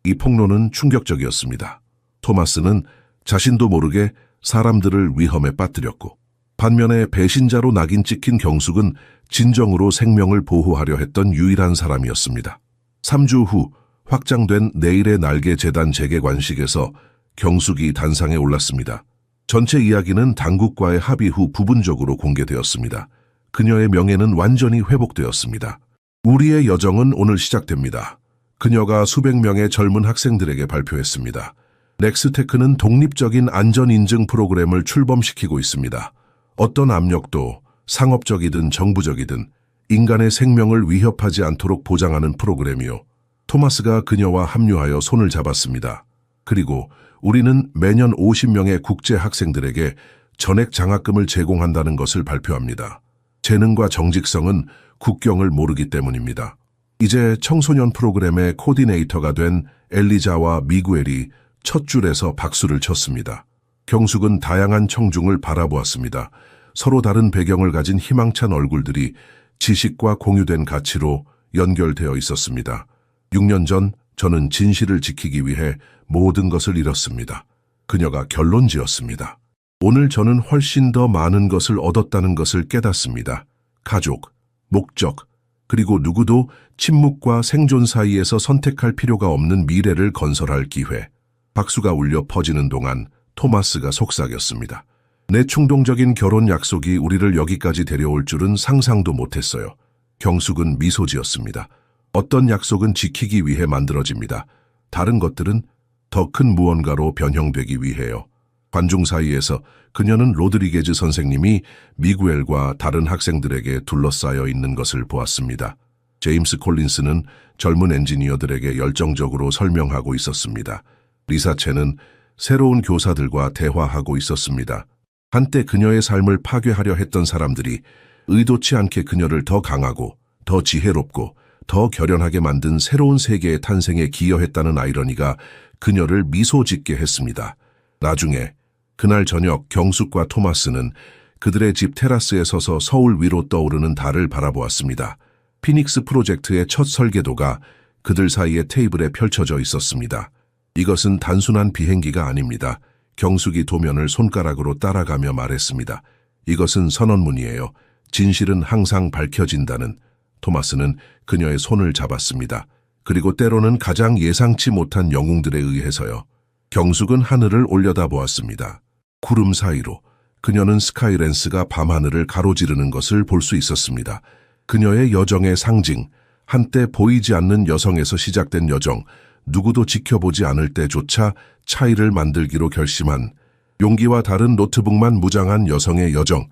이 폭로는 충격적이었습니다. 토마스는 자신도 모르게 사람들을 위험에 빠뜨렸고, 반면에 배신자로 낙인 찍힌 경숙은 진정으로 생명을 보호하려 했던 유일한 사람이었습니다. 3주 후 확장된 내일의 날개 재단 재개관식에서 경숙이 단상에 올랐습니다. 전체 이야기는 당국과의 합의 후 부분적으로 공개되었습니다. 그녀의 명예는 완전히 회복되었습니다. 우리의 여정은 오늘 시작됩니다. 그녀가 수백 명의 젊은 학생들에게 발표했습니다. 넥스테크는 독립적인 안전인증 프로그램을 출범시키고 있습니다. 어떤 압력도 상업적이든 정부적이든 인간의 생명을 위협하지 않도록 보장하는 프로그램이요. 토마스가 그녀와 합류하여 손을 잡았습니다. 그리고 우리는 매년 50명의 국제 학생들에게 전액 장학금을 제공한다는 것을 발표합니다. 재능과 정직성은 국경을 모르기 때문입니다. 이제 청소년 프로그램의 코디네이터가 된 엘리자와 미구엘이 첫 줄에서 박수를 쳤습니다. 경숙은 다양한 청중을 바라보았습니다. 서로 다른 배경을 가진 희망찬 얼굴들이 지식과 공유된 가치로 연결되어 있었습니다. 6년 전 저는 진실을 지키기 위해 모든 것을 잃었습니다. 그녀가 결론지었습니다. 오늘 저는 훨씬 더 많은 것을 얻었다는 것을 깨닫습니다. 가족, 목적, 그리고 누구도 침묵과 생존 사이에서 선택할 필요가 없는 미래를 건설할 기회. 박수가 울려 퍼지는 동안 토마스가 속삭였습니다. 내 충동적인 결혼 약속이 우리를 여기까지 데려올 줄은 상상도 못했어요. 경숙은 미소 지었습니다. 어떤 약속은 지키기 위해 만들어집니다. 다른 것들은 더 큰 무언가로 변형되기 위해요. 관중 사이에서 그녀는 로드리게즈 선생님이 미구엘과 다른 학생들에게 둘러싸여 있는 것을 보았습니다. 제임스 콜린스는 젊은 엔지니어들에게 열정적으로 설명하고 있었습니다. 리사 첸은 새로운 교사들과 대화하고 있었습니다. 한때 그녀의 삶을 파괴하려 했던 사람들이 의도치 않게 그녀를 더 강하고 더 지혜롭고 더 결연하게 만든 새로운 세계의 탄생에 기여했다는 아이러니가 그녀를 미소 짓게 했습니다. 나중에 그날 저녁 경숙과 토마스는 그들의 집 테라스에 서서 서울 위로 떠오르는 달을 바라보았습니다. 피닉스 프로젝트의 첫 설계도가 그들 사이의 테이블에 펼쳐져 있었습니다. 이것은 단순한 비행기가 아닙니다. 경숙이 도면을 손가락으로 따라가며 말했습니다. 이것은 선언문이에요. 진실은 항상 밝혀진다는. 토마스는 그녀의 손을 잡았습니다. 그리고 때로는 가장 예상치 못한 영웅들에 의해서요. 경숙은 하늘을 올려다보았습니다. 구름 사이로 그녀는 스카이랜스가 밤하늘을 가로지르는 것을 볼 수 있었습니다. 그녀의 여정의 상징, 한때 보이지 않는 여성에서 시작된 여정, 누구도 지켜보지 않을 때조차 차이를 만들기로 결심한 용기와 다른 노트북만 무장한 여성의 여정,